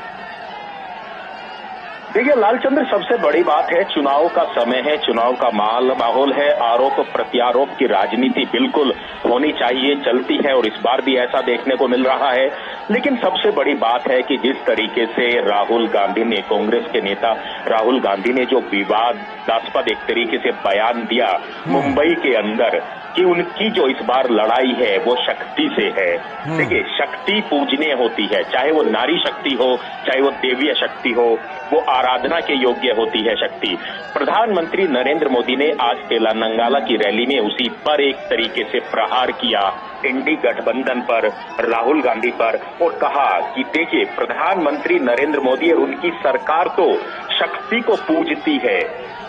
देखिए लालचंद्र, सबसे बड़ी बात है चुनाव का समय है, चुनाव का माहौल है, आरोप प्रत्यारोप की राजनीति बिल्कुल होनी चाहिए, चलती है और इस बार भी ऐसा देखने को मिल रहा है। लेकिन सबसे बड़ी बात है कि जिस तरीके से राहुल गांधी ने, कांग्रेस के नेता राहुल गांधी ने जो विवादास्पद एक तरीके से बयान दिया मुंबई के अंदर कि उनकी जो इस बार लड़ाई है वो शक्ति से है। देखिए, शक्ति पूजनीय होती है, चाहे वो नारी शक्ति हो, चाहे वो देवीय शक्ति हो, वो आराधना के योग्य होती है शक्ति। प्रधानमंत्री नरेंद्र मोदी ने आज तेलंगाना की रैली में उसी पर एक तरीके से प्रहार किया, इंडी गठबंधन पर, राहुल गांधी पर, और कहा कि देखिए प्रधानमंत्री नरेंद्र मोदी और उनकी सरकार तो शक्ति को पूजती है,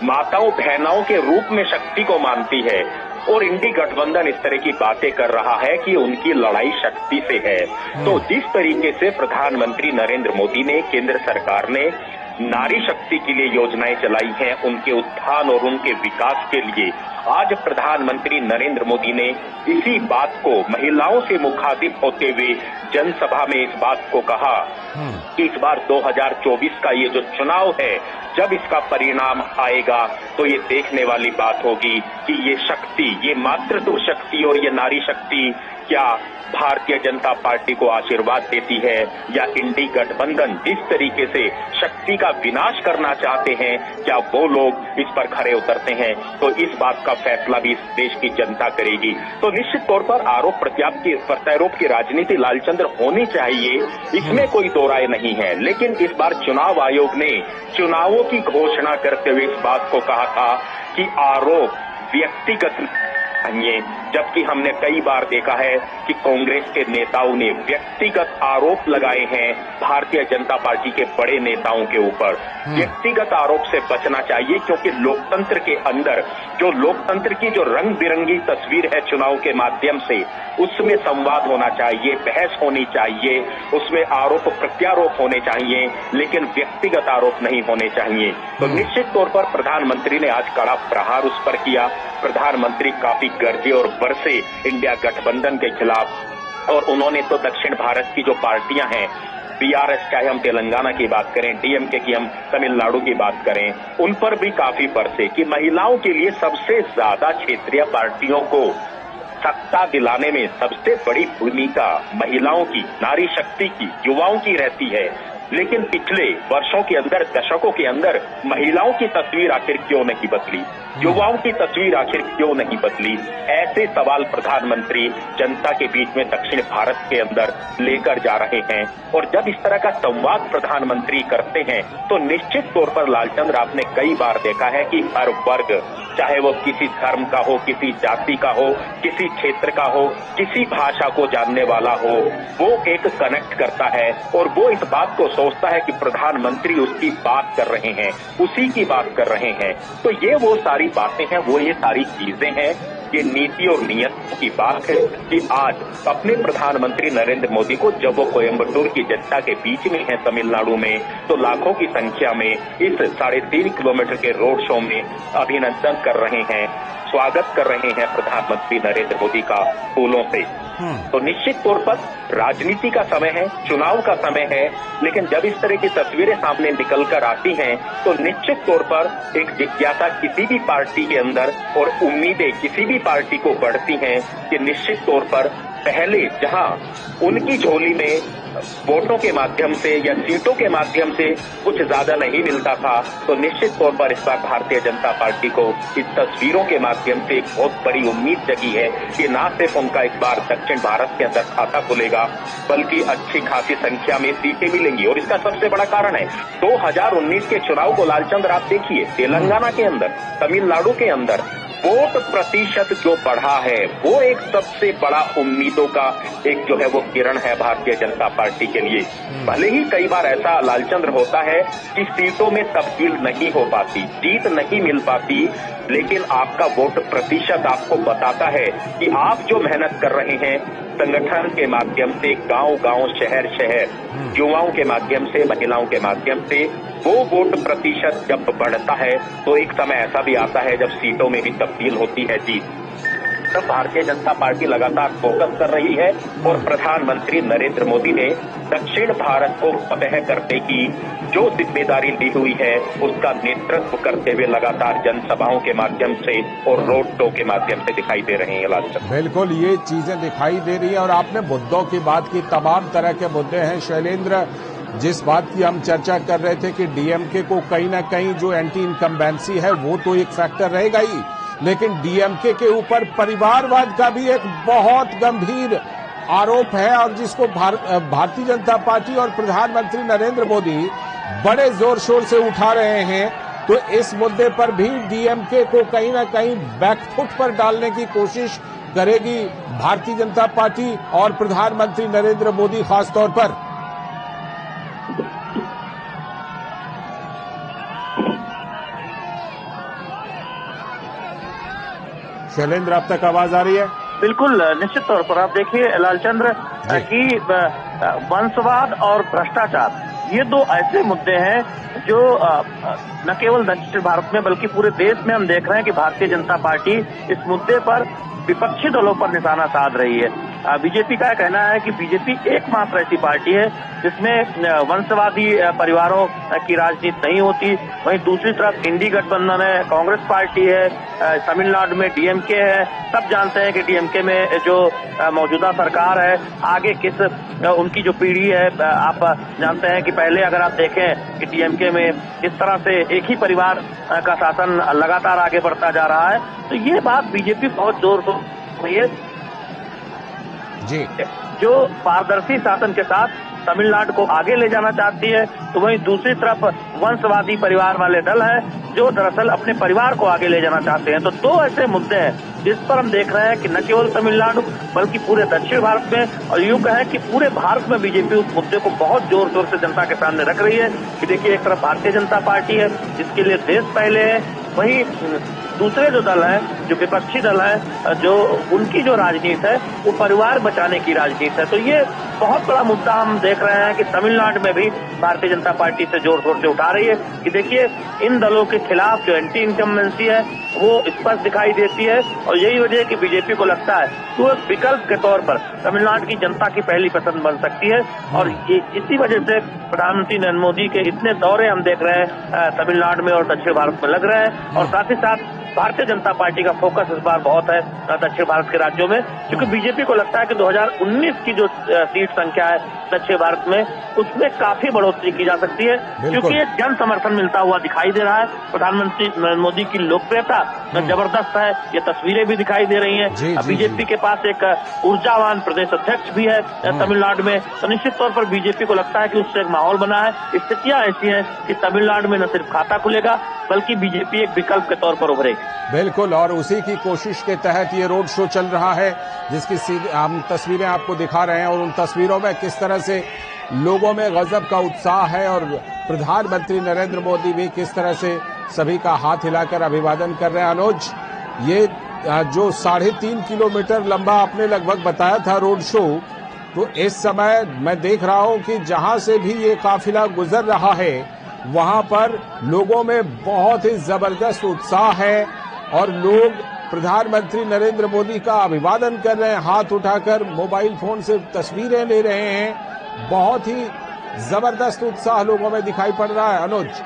माताओं बहनाओं के रूप में शक्ति को मानती है, और इंडी गठबंधन इस तरह की बातें कर रहा है कि उनकी लड़ाई शक्ति से है। तो जिस तरीके से प्रधानमंत्री नरेंद्र मोदी ने, केंद्र सरकार ने नारी शक्ति के लिए योजनाएं चलाई हैं, उनके उत्थान और उनके विकास के लिए, आज प्रधानमंत्री नरेंद्र मोदी ने इसी बात को महिलाओं से मुखातिब होते हुए जनसभा में इस बात को कहा कि इस बार 2024 का ये जो चुनाव है, जब इसका परिणाम आएगा तो ये देखने वाली बात होगी कि ये शक्ति, ये मातृत्व शक्ति और ये नारी शक्ति क्या भारतीय जनता पार्टी को आशीर्वाद देती है, या इंडी गठबंधन जिस तरीके से शक्ति का विनाश करना चाहते हैं, क्या वो लोग इस पर खरे उतरते हैं। तो इस बात का फैसला भी इस देश की जनता करेगी। तो निश्चित तौर पर आरोप प्रत्यारोप की राजनीति लालचंद्र होनी चाहिए, इसमें कोई दो राय नहीं है। लेकिन इस बार चुनाव आयोग ने चुनावों की घोषणा करते हुए इस बात को कहा था कि आरोप व्यक्तिगत चाहिए, जबकि हमने कई बार देखा है कि कांग्रेस के नेताओं ने व्यक्तिगत आरोप लगाए हैं भारतीय जनता पार्टी के बड़े नेताओं के ऊपर। व्यक्तिगत आरोप से बचना चाहिए, क्योंकि लोकतंत्र के अंदर जो लोकतंत्र की जो रंग बिरंगी तस्वीर है चुनाव के माध्यम से, उसमें संवाद होना चाहिए, बहस होनी चाहिए, उसमें आरोप प्रत्यारोप होने चाहिए, लेकिन व्यक्तिगत आरोप नहीं होने चाहिए। तो निश्चित तौर पर प्रधानमंत्री ने आज कड़ा प्रहार उस पर किया। प्रधानमंत्री काफी गरजे और बरसे इंडिया गठबंधन के खिलाफ, और उन्होंने तो दक्षिण भारत की जो पार्टियां हैं, बीआरएस, चाहे हम तेलंगाना की बात करें, डीएमके की हम तमिलनाडु की बात करें, उन पर भी काफी बरसे कि महिलाओं के लिए सबसे ज्यादा क्षेत्रीय पार्टियों को सत्ता दिलाने में सबसे बड़ी भूमिका महिलाओं की, नारी शक्ति की, युवाओं की रहती है। लेकिन पिछले वर्षों के अंदर, दशकों के अंदर महिलाओं की तस्वीर आखिर क्यों नहीं बदली, युवाओं की तस्वीर आखिर क्यों नहीं बदली, ऐसे सवाल प्रधानमंत्री जनता के बीच में दक्षिण भारत के अंदर लेकर जा रहे हैं। और जब इस तरह का संवाद प्रधानमंत्री करते हैं तो निश्चित तौर पर लालचंद्र, आपने कई बार देखा है कि हर वर्ग, चाहे वो किसी धर्म का हो, किसी जाति का हो, किसी क्षेत्र का हो, किसी भाषा को जानने वाला हो, वो एक कनेक्ट करता है और वो इस बात को सोचता है कि प्रधानमंत्री उसकी बात कर रहे हैं, उसी की बात कर रहे हैं। तो ये वो सारी बातें हैं, वो ये सारी चीजें हैं, ये नीति और नियत की बात है कि आज अपने प्रधानमंत्री नरेंद्र मोदी को जब वो कोयम्बटूर की जनता के बीच में है तमिलनाडु में, तो लाखों की संख्या में इस 3.5 किलोमीटर के रोड शो में अभिनंदन कर रहे हैं, स्वागत कर रहे हैं प्रधानमंत्री नरेंद्र मोदी का फूलों से। तो निश्चित तौर पर राजनीति का समय है, चुनाव का समय है, लेकिन जब इस तरह की तस्वीरें सामने निकल कर आती हैं तो निश्चित तौर पर एक जिज्ञासा किसी भी पार्टी के अंदर और उम्मीदें किसी भी पार्टी को बढ़ती हैं कि निश्चित तौर पर पहले जहां उनकी झोली में वोटों के माध्यम से या सीटों के माध्यम से कुछ ज्यादा नहीं मिलता था, तो निश्चित तौर पर इस बार भारतीय जनता पार्टी को इस तस्वीरों के माध्यम से एक बहुत बड़ी उम्मीद जगी है कि न सिर्फ उनका इस बार दक्षिण भारत के अंदर खाता खुलेगा, बल्कि अच्छी खासी संख्या में सीटें मिलेंगी। और इसका सबसे बड़ा कारण है 2019 के चुनाव को लालचंद्र आप देखिए, तेलंगाना के अंदर, तमिलनाडु के अंदर वोट प्रतिशत जो बढ़ा है, वो एक सबसे बड़ा उम्मीदों का एक जो है वो किरण है भारतीय जनता पार्टी के लिए। भले ही कई बार ऐसा लालचंद्र होता है कि सीटों में तब्दील नहीं हो पाती, जीत नहीं मिल पाती, लेकिन आपका वोट प्रतिशत आपको बताता है कि आप जो मेहनत कर रहे हैं संगठन के माध्यम से, गांव-गांव, शहर-शहर, युवाओं के माध्यम से, महिलाओं के माध्यम से, वो वोट प्रतिशत जब बढ़ता है तो एक समय ऐसा भी आता है जब सीटों में भी तब्दील होती है जीत। तरफ भारतीय जनता पार्टी लगातार फोकस कर रही है और प्रधानमंत्री नरेंद्र मोदी ने दक्षिण भारत को फतह करने की जो जिम्मेदारी ली हुई है उसका नेतृत्व करते हुए लगातार जनसभाओं के माध्यम से और रोड शो के माध्यम से दिखाई दे रहे हैं। लालचंद, बिल्कुल ये चीजें दिखाई दे रही है और आपने मुद्दों की बात की, तमाम तरह के मुद्दे हैं शैलेंद्र। जिस बात की हम चर्चा कर रहे थे कि डीएमके को कहीं ना कहीं जो एंटी इनकम्बेंसी है वो तो एक फैक्टर रहेगा ही, लेकिन डीएमके के ऊपर परिवारवाद का भी एक बहुत गंभीर आरोप है और जिसको भारतीय जनता पार्टी और प्रधानमंत्री नरेंद्र मोदी बड़े जोर शोर से उठा रहे हैं। तो इस मुद्दे पर भी डीएमके को कहीं ना कहीं बैकफुट पर डालने की कोशिश करेगी भारतीय जनता पार्टी और प्रधानमंत्री नरेंद्र मोदी खासतौर पर। शैलेंद्र, अब तक आवाज आ रही है? बिल्कुल, निश्चित तौर पर आप देखिए लालचंद्र कि वंशवाद और भ्रष्टाचार ये दो ऐसे मुद्दे हैं जो न केवल दक्षिण भारत में बल्कि पूरे देश में हम देख रहे हैं कि भारतीय जनता पार्टी इस मुद्दे पर विपक्षी दलों पर निशाना साध रही है। बीजेपी का कहना है कि बीजेपी एकमात्र ऐसी पार्टी है जिसमें वंशवादी परिवारों की राजनीति नहीं होती। वहीं दूसरी तरफ इंडी गठबंधन है, कांग्रेस पार्टी है, तमिलनाडु में डीएमके है। सब जानते हैं कि डीएमके में जो मौजूदा सरकार है आगे किस उनकी जो पीढ़ी है, आप जानते हैं कि पहले अगर आप देखें कि डीएमके में किस तरह से एक ही परिवार का शासन लगातार आगे बढ़ता जा रहा है, तो ये बात बीजेपी बहुत जोर से हुई है जी, जो पारदर्शी शासन के साथ तमिलनाडु को आगे ले जाना चाहती है। तो वहीं दूसरी तरफ वंशवादी परिवार वाले दल है जो दरअसल अपने परिवार को आगे ले जाना चाहते हैं। तो दो ऐसे मुद्दे हैं जिस पर हम देख रहे हैं कि न केवल तमिलनाडु बल्कि पूरे दक्षिण भारत में और यूं कहें कि पूरे भारत में बीजेपी उस मुद्दे को बहुत जोर शोर से जनता के सामने रख रही है कि देखिए एक तरफ भारतीय जनता पार्टी है जिसके लिए देश पहले है, वहीं दूसरे जो दल है, जो विपक्षी दल है, जो उनकी जो राजनीति है वो परिवार बचाने की राजनीति है। तो ये बहुत बड़ा मुद्दा हम देख रहे हैं कि तमिलनाडु में भी भारतीय जनता पार्टी से जोर शोर से उठा रही है कि देखिए इन दलों के खिलाफ जो एंटी इनकम्बेंसी है वो स्पष्ट दिखाई देती है और यही वजह है कि बीजेपी को लगता है कि वो विकल्प के तौर पर तमिलनाडु की जनता की पहली पसंद बन सकती है। और इसी वजह से प्रधानमंत्री नरेंद्र मोदी के इतने दौरे हम देख रहे हैं तमिलनाडु में और दक्षिण भारत में लग रहे हैं। और साथ ही साथ भारतीय जनता पार्टी का फोकस इस बार बहुत है दक्षिण भारत के राज्यों में, क्योंकि बीजेपी को लगता है कि 2019 की जो सीट संख्या है दक्षिण भारत में उसमें काफी बढ़ोतरी की जा सकती है, क्योंकि ये जन समर्थन मिलता हुआ दिखाई दे रहा है। प्रधानमंत्री नरेंद्र मोदी की लोकप्रियता जबरदस्त है, ये तस्वीरें भी दिखाई दे रही हैं। बीजेपी के पास एक ऊर्जावान प्रदेश अध्यक्ष भी है तमिलनाडु में, तो निश्चित तौर पर बीजेपी को लगता है कि उससे एक माहौल बना है। स्थितियां ऐसी हैं कि तमिलनाडु में न सिर्फ खाता खुलेगा बल्कि बीजेपी एक विकल्प के तौर पर उभरेगी। बिल्कुल, और उसी की कोशिश के तहत ये रोड शो चल रहा है जिसकी हम तस्वीरें आपको दिखा रहे हैं और उन तस्वीरों में किस तरह से लोगों में गजब का उत्साह है और प्रधानमंत्री नरेंद्र मोदी भी किस तरह से सभी का हाथ हिलाकर अभिवादन कर रहे हैं। अनुज, ये जो 3.5 किलोमीटर लंबा आपने लगभग बताया था रोड शो, तो इस समय मैं देख रहा हूं कि जहां से भी ये काफिला गुजर रहा है वहां पर लोगों में बहुत ही जबरदस्त उत्साह है और लोग प्रधानमंत्री नरेंद्र मोदी का अभिवादन कर रहे हैं, हाथ उठाकर मोबाइल फोन से तस्वीरें ले रहे हैं। बहुत ही जबरदस्त उत्साह लोगों में दिखाई पड़ रहा है। अनुज,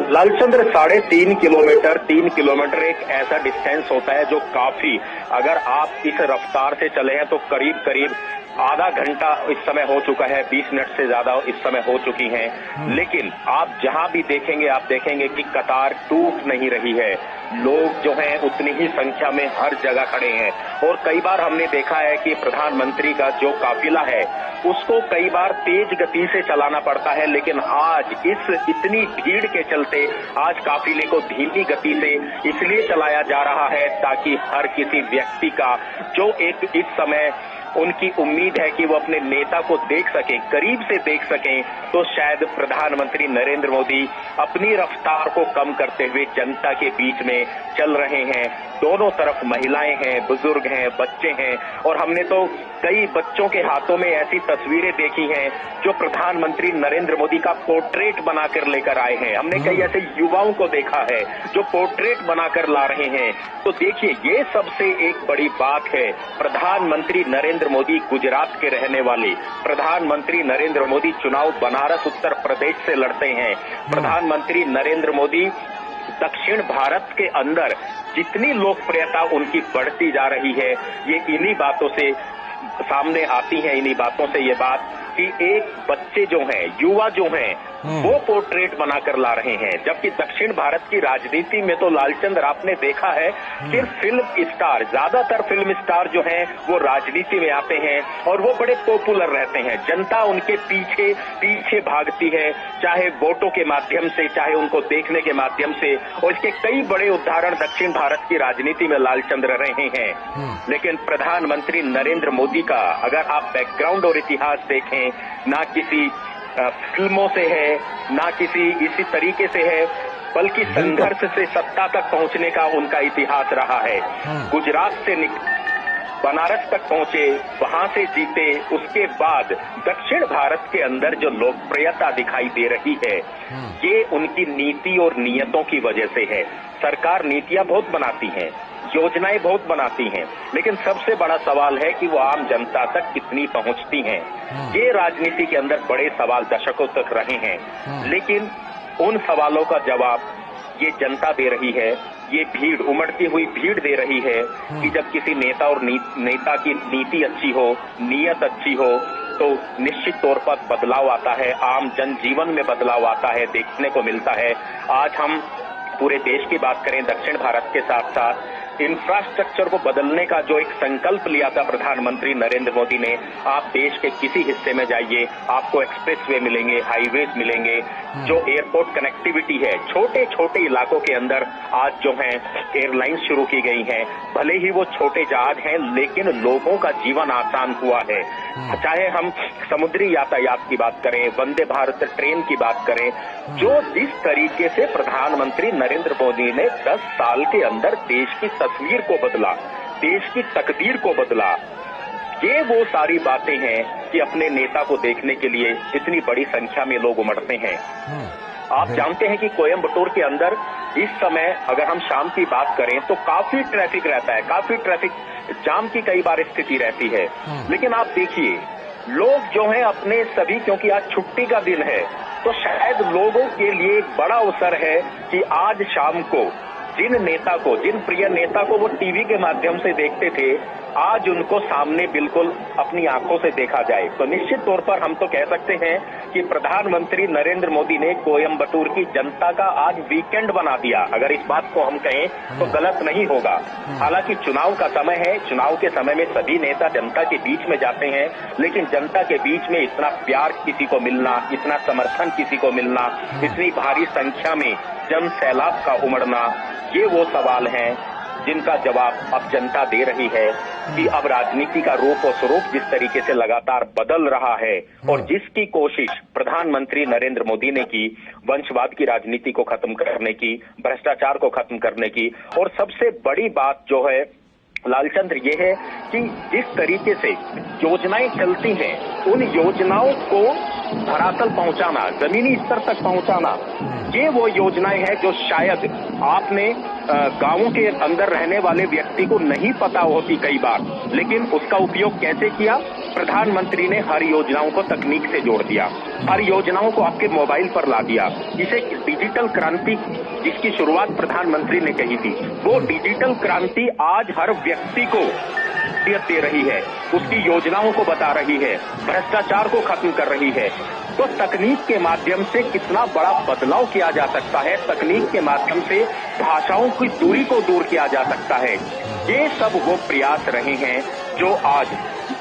लालचंद्र, 3.5 किलोमीटर 3 किलोमीटर एक ऐसा डिस्टेंस होता है जो काफी, अगर आप इस रफ्तार से चले हैं तो करीब करीब आधा घंटा इस समय हो चुका है, 20 मिनट से ज्यादा इस समय हो चुकी हैं। लेकिन आप जहां भी देखेंगे आप देखेंगे कि कतार टूट नहीं रही है। लोग जो हैं उतनी ही संख्या में हर जगह खड़े हैं और कई बार हमने देखा है कि प्रधानमंत्री का जो काफिला है उसको कई बार तेज गति से चलाना पड़ता है, लेकिन आज इस इतनी भीड़ के चलते आज काफिले को धीमी गति से इसलिए चलाया जा रहा है ताकि हर किसी व्यक्ति का जो एक इस समय उनकी उम्मीद है कि वो अपने नेता को देख सके, करीब से देख सकें, तो शायद प्रधानमंत्री नरेंद्र मोदी अपनी रफ्तार को कम करते हुए जनता के बीच में चल रहे हैं। दोनों तरफ महिलाएं हैं, बुजुर्ग हैं, बच्चे हैं, और हमने तो कई बच्चों के हाथों में ऐसी तस्वीरें देखी हैं जो प्रधानमंत्री नरेंद्र मोदी का पोर्ट्रेट बनाकर लेकर आए हैं। हमने कई ऐसे युवाओं को देखा है जो पोर्ट्रेट बनाकर ला रहे हैं। तो देखिए, ये सबसे एक बड़ी बात है। प्रधानमंत्री नरेंद्र मोदी गुजरात के रहने वाले, प्रधानमंत्री नरेंद्र मोदी चुनाव बनारस उत्तर प्रदेश से लड़ते हैं। प्रधानमंत्री नरेंद्र मोदी दक्षिण भारत के अंदर जितनी लोकप्रियता उनकी बढ़ती जा रही है, ये इन्हीं बातों से सामने आती है। इन्हीं बातों से ये बात कि एक बच्चे जो हैं, युवा जो हैं, वो पोर्ट्रेट बनाकर ला रहे हैं। जबकि दक्षिण भारत की राजनीति में तो लालचंद्र आपने देखा है कि फिल्म स्टार, ज्यादातर फिल्म स्टार जो हैं वो राजनीति में आते हैं और वो बड़े पॉपुलर रहते हैं। जनता उनके पीछे पीछे भागती है, चाहे वोटों के माध्यम से, चाहे उनको देखने के माध्यम से। और इसके कई बड़े उदाहरण दक्षिण भारत की राजनीति में लालचंद्र रहे हैं। लेकिन प्रधानमंत्री नरेंद्र मोदी का अगर आप बैकग्राउंड और इतिहास देखें, ना किसी फिल्मों से है, ना किसी इसी तरीके से है, बल्कि संघर्ष से सत्ता तक पहुंचने का उनका इतिहास रहा है। गुजरात से बनारस तक पहुंचे, वहां से जीते, उसके बाद दक्षिण भारत के अंदर जो लोकप्रियता दिखाई दे रही है, ये उनकी नीति और नियतों की वजह से है। सरकार नीतियां बहुत बनाती है, योजनाएं बहुत बनाती हैं, लेकिन सबसे बड़ा सवाल है कि वो आम जनता तक कितनी पहुंचती हैं। ये राजनीति के अंदर बड़े सवाल दशकों तक रहे हैं, लेकिन उन सवालों का जवाब ये जनता दे रही है। ये भीड़, उमड़ती हुई भीड़ दे रही है कि जब किसी नेता और नेता की नीति अच्छी हो, नियत अच्छी हो, तो निश्चित तौर पर बदलाव आता है, आम जनजीवन में बदलाव आता है, देखने को मिलता है। आज हम पूरे देश की बात करें, दक्षिण भारत के साथ साथ इंफ्रास्ट्रक्चर को बदलने का जो एक संकल्प लिया था प्रधानमंत्री नरेंद्र मोदी ने, आप देश के किसी हिस्से में जाइए, आपको एक्सप्रेसवे मिलेंगे, हाईवेज मिलेंगे, जो एयरपोर्ट कनेक्टिविटी है, छोटे छोटे इलाकों के अंदर आज जो है एयरलाइंस शुरू की गई हैं। भले ही वो छोटे जहाज हैं, लेकिन लोगों का जीवन आसान हुआ है। चाहे हम समुद्री यातायात की बात करें, वंदे भारत ट्रेन की बात करें, जो जिस तरीके से प्रधानमंत्री नरेंद्र मोदी ने 10 साल के अंदर देश की तस्वीर को बदला, देश की तकदीर को बदला, ये वो सारी बातें हैं कि अपने नेता को देखने के लिए इतनी बड़ी संख्या में लोग उमड़ते हैं। आप जानते हैं कि कोयम्बटूर के अंदर इस समय अगर हम शाम की बात करें तो काफी ट्रैफिक रहता है, काफी ट्रैफिक जाम की कई बार स्थिति रहती है। लेकिन आप देखिए, लोग जो हैं अपने सभी, क्योंकि आज छुट्टी का दिन है, तो शायद लोगों के लिए एक बड़ा अवसर है कि आज शाम को जिन प्रिय नेता को वो टीवी के माध्यम से देखते थे, आज उनको सामने बिल्कुल अपनी आंखों से देखा जाए। तो निश्चित तौर पर हम तो कह सकते हैं कि प्रधानमंत्री नरेंद्र मोदी ने कोयम्बटूर की जनता का आज वीकेंड बना दिया। अगर इस बात को हम कहें तो गलत नहीं होगा। हालांकि चुनाव का समय है, चुनाव के समय में सभी नेता जनता के बीच में जाते हैं, लेकिन जनता के बीच में इतना प्यार किसी को मिलना, इतना समर्थन किसी को मिलना, इतनी भारी संख्या में जन सैलाब का उमड़ना, ये वो सवाल हैं जिनका जवाब अब जनता दे रही है कि अब राजनीति का रूप और स्वरूप जिस तरीके से लगातार बदल रहा है, और जिसकी कोशिश प्रधानमंत्री नरेंद्र मोदी ने की, वंशवाद की राजनीति को खत्म करने की, भ्रष्टाचार को खत्म करने की, और सबसे बड़ी बात जो है लालचंद्र ये है कि जिस तरीके से योजनाएं चलती हैं, उन योजनाओं को धरातल पहुंचाना, जमीनी स्तर तक पहुंचाना, ये वो योजनाएं हैं जो शायद आपने गांवों के अंदर रहने वाले व्यक्ति को नहीं पता होती कई बार, लेकिन उसका उपयोग कैसे किया, प्रधानमंत्री ने हर योजनाओं को तकनीक से जोड़ दिया, हर योजनाओं को आपके मोबाइल पर ला दिया। इसे डिजिटल क्रांति जिसकी शुरुआत प्रधानमंत्री ने कही थी, वो डिजिटल क्रांति आज हर व्यक्ति को दे रही है, उसकी योजनाओं को बता रही है, भ्रष्टाचार को खत्म कर रही है। तो तकनीक के माध्यम से कितना बड़ा बदलाव किया जा सकता है, तकनीक के माध्यम से भाषाओं की दूरी को दूर किया जा सकता है। ये सब वो प्रयास रहे हैं जो आज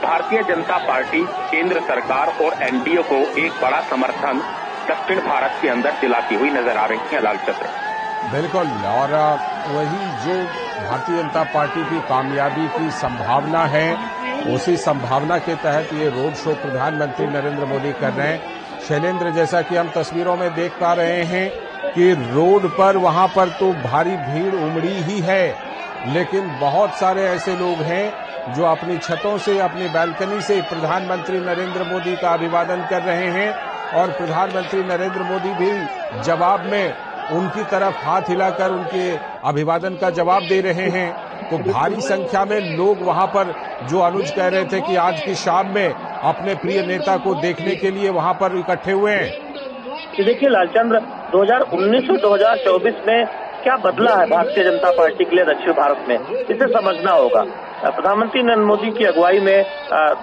भारतीय जनता पार्टी, केंद्र सरकार और एनडीए को एक बड़ा समर्थन दक्षिण भारत के अंदर दिलाती हुई नजर आ रही है। लालचंद्र बिल्कुल, और वही जो भारतीय जनता पार्टी की कामयाबी की संभावना है उसी संभावना के तहत ये रोड शो प्रधानमंत्री नरेंद्र मोदी कर रहे हैं। शैलेंद्र, जैसा कि हम तस्वीरों में देख पा रहे हैं कि रोड पर वहां पर तो भारी भीड़ उमड़ी ही है, लेकिन बहुत सारे ऐसे लोग हैं जो अपनी छतों से, अपनी बालकनी से प्रधानमंत्री नरेंद्र मोदी का अभिवादन कर रहे हैं और प्रधानमंत्री नरेंद्र मोदी भी जवाब में उनकी तरफ हाथ हिलाकर उनके अभिवादन का जवाब दे रहे हैं। तो भारी संख्या में लोग वहां पर, जो अनुज कह रहे थे कि आज की शाम में अपने प्रिय नेता को देखने के लिए वहां पर इकट्ठे हुए हैं। देखिए लालचंद्र, 2019 और 2024 में क्या बदला है भारतीय जनता पार्टी के लिए दक्षिण भारत में, इसे समझना होगा। प्रधानमंत्री नरेंद्र मोदी की अगुवाई में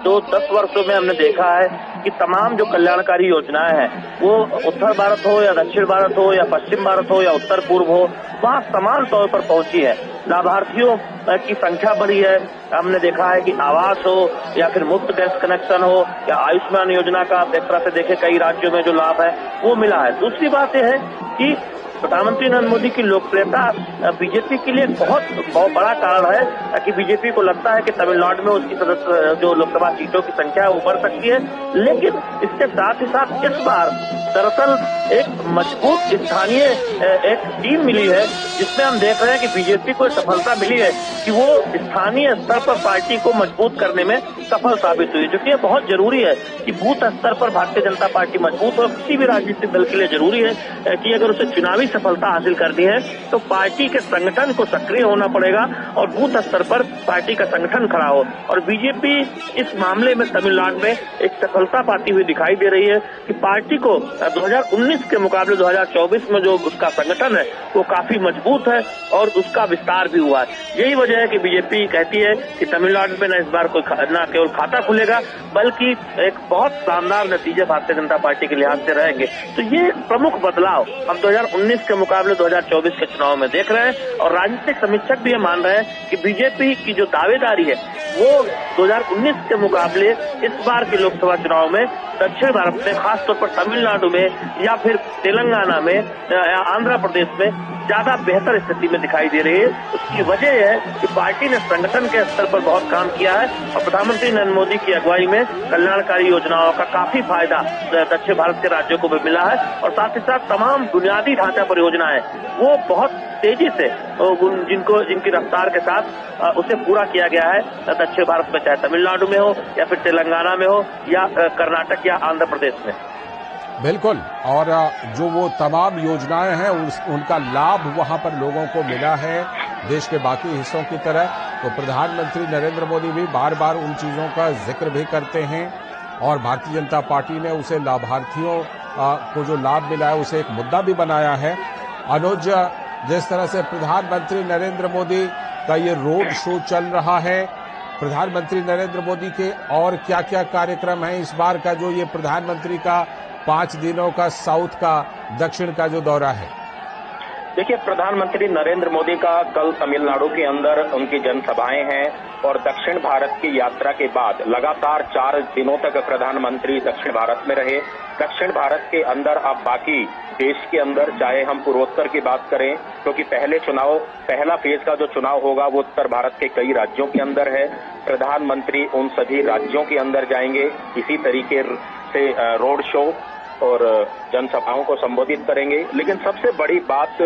10 वर्षों में हमने देखा है कि तमाम जो कल्याणकारी योजनाएं हैं, वो उत्तर भारत हो या दक्षिण भारत हो या पश्चिम भारत हो या उत्तर पूर्व हो, वहाँ समान तौर पर पहुंची है। लाभार्थियों की संख्या बढ़ी है। हमने देखा है कि आवास हो या फिर मुफ्त गैस कनेक्शन हो या आयुष्मान योजना का एक तरह से देखे कई राज्यों में जो लाभ है वो मिला है। दूसरी बात यह है कि प्रधानमंत्री नरेंद्र मोदी की लोकप्रियता बीजेपी के लिए बहुत बड़ा कारण है कि बीजेपी को लगता है कि तमिलनाडु में उसकी सदस्य जो लोकसभा सीटों की संख्या है वो बढ़ सकती है। लेकिन इसके साथ ही साथ इस बार दरअसल एक मजबूत स्थानीय एक टीम मिली है, जिसमें हम देख रहे हैं कि बीजेपी को सफलता मिली है कि वो स्थानीय स्तर पर पार्टी को मजबूत करने में सफल साबित हुई, जो कि ये बहुत जरूरी है कि बूथ स्तर पर भारतीय जनता पार्टी मजबूत हो। किसी भी राजनीतिक दल के लिए जरूरी है कि अगर उसे चुनावी सफलता हासिल करनी है तो पार्टी के संगठन को सक्रिय होना पड़ेगा और बूथ स्तर पर पार्टी का संगठन खड़ा हो। और बीजेपी इस मामले में तमिलनाडु में एक सफलता पाती हुई दिखाई दे रही है कि पार्टी को 2019 के मुकाबले 2024 में जो उसका संगठन है वो काफी मजबूत है और उसका विस्तार भी हुआ है। यही वजह है कि बीजेपी कहती है कि तमिलनाडु में न इस बार कोई न केवल खाता खुलेगा बल्कि एक बहुत शानदार नतीजे भारतीय जनता पार्टी के लिहाज से रहेंगे। तो ये प्रमुख बदलाव हम 2019 के मुकाबले 2024 के चुनाव में देख रहे हैं और राजनीतिक समीक्षक भी ये मान रहे हैं कि बीजेपी की जो दावेदारी है वो 2019 के मुकाबले इस बार के लोकसभा चुनाव में दक्षिण भारत में, खासतौर पर तमिलनाडु में या फिर तेलंगाना में या आंध्र प्रदेश में ज्यादा बेहतर स्थिति में दिखाई दे रही है। उसकी वजह है कि पार्टी ने संगठन के स्तर पर बहुत काम किया है और प्रधानमंत्री नरेंद्र मोदी की अगुवाई में कल्याणकारी योजनाओं का काफी फायदा दक्षिण भारत के राज्यों को भी मिला है और साथ ही साथ तमाम बुनियादी ढांचा परियोजनाएं वो बहुत तेजी से जिनकी रफ्तार के साथ उसे पूरा किया गया है दक्षिण भारत में, चाहे तमिलनाडु में हो या फिर तेलंगाना में हो या कर्नाटक या आंध्र प्रदेश में। बिल्कुल, और जो वो तमाम योजनाएं हैं उनका लाभ वहां पर लोगों को मिला है देश के बाकी हिस्सों की तरह। तो प्रधानमंत्री नरेंद्र मोदी भी बार बार उन चीजों का जिक्र भी करते हैं और भारतीय जनता पार्टी ने उसे लाभार्थियों को जो लाभ मिला है उसे एक मुद्दा भी बनाया है। अनुज, जिस तरह से प्रधानमंत्री नरेंद्र मोदी का ये रोड शो चल रहा है, प्रधानमंत्री नरेंद्र मोदी के और क्या क्या कार्यक्रम हैं इस बार का, जो ये प्रधानमंत्री का 5 दिनों का साउथ का, दक्षिण का जो दौरा है? देखिए, प्रधानमंत्री नरेंद्र मोदी का कल तमिलनाडु के अंदर उनकी जनसभाएं हैं और दक्षिण भारत की यात्रा के बाद लगातार 4 दिनों तक प्रधानमंत्री दक्षिण भारत में रहे। दक्षिण भारत के अंदर अब बाकी देश के अंदर, चाहे हम पूर्वोत्तर की बात करें, क्योंकि पहला फेज का जो चुनाव होगा वो उत्तर भारत के कई राज्यों के अंदर है। प्रधानमंत्री उन सभी राज्यों के अंदर जाएंगे, इसी तरीके से रोड शो और जनसभाओं को संबोधित करेंगे। लेकिन सबसे बड़ी बात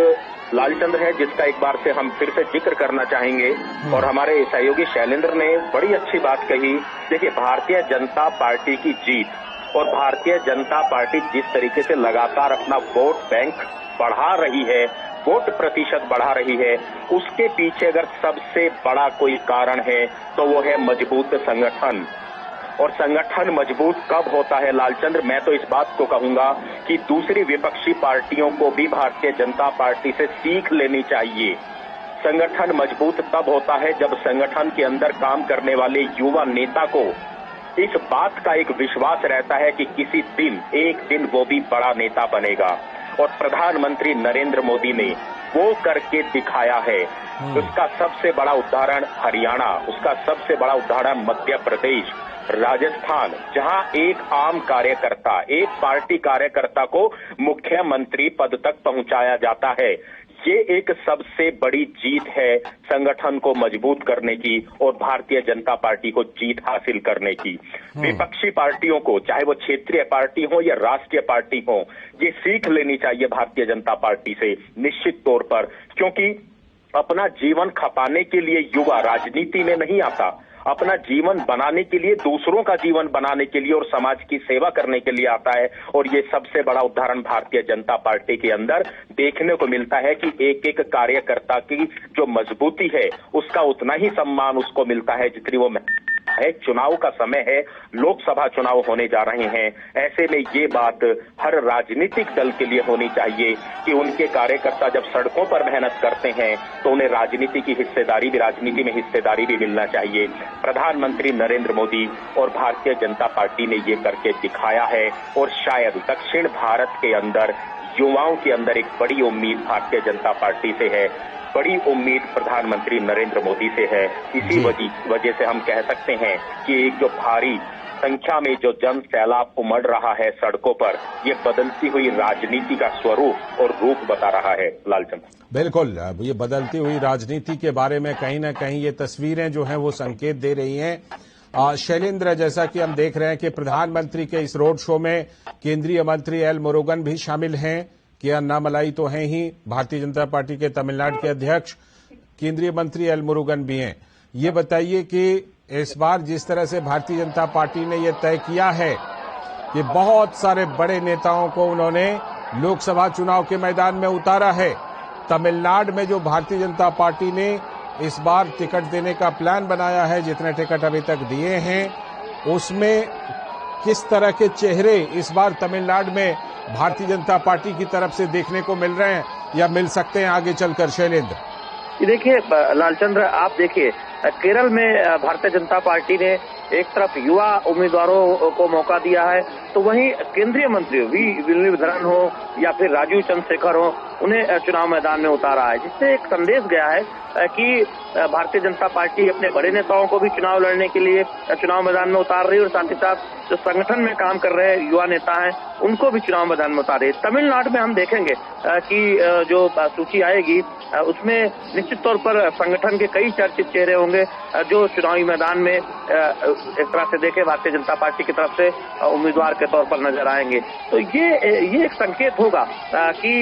लालचंद्र है जिसका एक बार से हम फिर से जिक्र करना चाहेंगे और हमारे सहयोगी शैलेंद्र ने बड़ी अच्छी बात कही। देखिए, भारतीय जनता पार्टी की जीत और भारतीय जनता पार्टी जिस तरीके से लगातार अपना वोट बैंक बढ़ा रही है, वोट प्रतिशत बढ़ा रही है, उसके पीछे अगर सबसे बड़ा कोई कारण है तो वो है मजबूत संगठन। और संगठन मजबूत कब होता है लालचंद्र? मैं तो इस बात को कहूंगा कि दूसरी विपक्षी पार्टियों को भी भारतीय जनता पार्टी से सीख लेनी चाहिए। संगठन मजबूत तब होता है जब संगठन के अंदर काम करने वाले युवा नेता को इस बात का एक विश्वास रहता है कि किसी दिन, एक दिन वो भी बड़ा नेता बनेगा। और प्रधानमंत्री नरेंद्र मोदी ने वो करके दिखाया है। उसका सबसे बड़ा उदाहरण हरियाणा, उसका सबसे बड़ा उदाहरण मध्य प्रदेश, राजस्थान, जहां एक आम कार्यकर्ता, एक पार्टी कार्यकर्ता को मुख्यमंत्री पद तक पहुंचाया जाता है। ये एक सबसे बड़ी जीत है संगठन को मजबूत करने की और भारतीय जनता पार्टी को जीत हासिल करने की। विपक्षी पार्टियों को, चाहे वो क्षेत्रीय पार्टी हो या राष्ट्रीय पार्टी हो, ये सीख लेनी चाहिए भारतीय जनता पार्टी से निश्चित तौर पर, क्योंकि अपना जीवन खपाने के लिए युवा राजनीति में नहीं आता, अपना जीवन बनाने के लिए, दूसरों का जीवन बनाने के लिए और समाज की सेवा करने के लिए आता है। और ये सबसे बड़ा उदाहरण भारतीय जनता पार्टी के अंदर देखने को मिलता है कि एक एक कार्यकर्ता की जो मजबूती है उसका उतना ही सम्मान उसको मिलता है जितनी वो है। चुनाव का समय है, लोकसभा चुनाव होने जा रहे हैं, ऐसे में ये बात हर राजनीतिक दल के लिए होनी चाहिए कि उनके कार्यकर्ता जब सड़कों पर मेहनत करते हैं तो उन्हें राजनीति की हिस्सेदारी भी, राजनीति में हिस्सेदारी भी मिलना चाहिए। प्रधानमंत्री नरेंद्र मोदी और भारतीय जनता पार्टी ने ये करके दिखाया है और शायद दक्षिण भारत के अंदर युवाओं के अंदर एक बड़ी उम्मीद भारतीय जनता पार्टी से है, बड़ी उम्मीद प्रधानमंत्री नरेंद्र मोदी से है। इसी वजह से हम कह सकते हैं कि एक जो भारी संख्या में जो जन सैलाब उमड़ रहा है सड़कों पर, ये बदलती हुई राजनीति का स्वरूप और रूप बता रहा है। लालचंद, बिल्कुल, ये बदलती हुई राजनीति के बारे में कहीं ना कहीं ये तस्वीरें जो हैं वो संकेत दे रही हैं। शैलेंद्र, जैसा कि हम देख रहे हैं कि प्रधानमंत्री के इस रोड शो में केंद्रीय मंत्री एल मुरुगन भी शामिल हैं, कि अन्नामलाई तो हैं ही, भारतीय जनता पार्टी के तमिलनाडु के अध्यक्ष केंद्रीय मंत्री एल मुरुगन भी हैं। ये बताइए कि इस बार जिस तरह से भारतीय जनता पार्टी ने यह तय किया है कि बहुत सारे बड़े नेताओं को उन्होंने लोकसभा चुनाव के मैदान में उतारा है, तमिलनाडु में जो भारतीय जनता पार्टी ने इस बार टिकट देने का प्लान बनाया है, जितने टिकट अभी तक दिए हैं, उसमें किस तरह के चेहरे इस बार तमिलनाडु में भारतीय जनता पार्टी की तरफ से देखने को मिल रहे हैं या मिल सकते हैं आगे चलकर? शैलेंद्र, देखिए लालचंद्र, आप देखिए केरल में भारतीय जनता पार्टी ने एक तरफ युवा उम्मीदवारों को मौका दिया है, तो वहीं केंद्रीय मंत्री वी मुरलीधरन हो या फिर राजीव चंद्रशेखर हो, उन्हें चुनाव मैदान में उतारा है, जिससे एक संदेश गया है कि भारतीय जनता पार्टी अपने बड़े नेताओं को भी चुनाव लड़ने के लिए चुनाव मैदान में उतार रही है और साथ ही साथ जो संगठन में काम कर रहे युवा नेता हैं उनको भी चुनाव मैदान में उतार रही है। तमिलनाडु में हम देखेंगे कि जो सूची आएगी उसमें निश्चित तौर पर संगठन के कई चर्चित चेहरे होंगे जो चुनावी मैदान में एक तरह से देखे भारतीय जनता पार्टी की तरफ से उम्मीदवार के तौर पर नजर आएंगे। तो ये एक संकेत होगा कि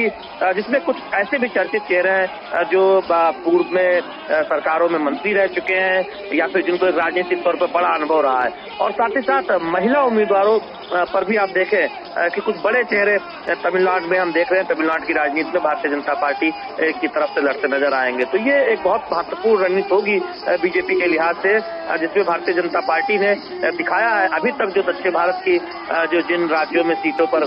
जिसमें कुछ ऐसे भी चर्चित चेहरे हैं जो पूर्व में सरकारों में मंत्री रह चुके हैं या फिर जिनको राजनीतिक तौर पर बड़ा अनुभव रहा है, और साथ ही साथ महिला उम्मीदवारों पर भी आप देखें कि कुछ बड़े चेहरे तमिलनाडु में हम देख रहे हैं, तमिलनाडु की राजनीति में भारतीय जनता पार्टी की तरफ से लड़ते नजर आएंगे। तो ये एक बहुत महत्वपूर्ण रणनीति होगी बीजेपी के लिहाज से, जिसमें भारतीय जनता पार्टी ने दिखाया है अभी तक जो दक्षिण भारत की जो जिन राज्यों में सीटों पर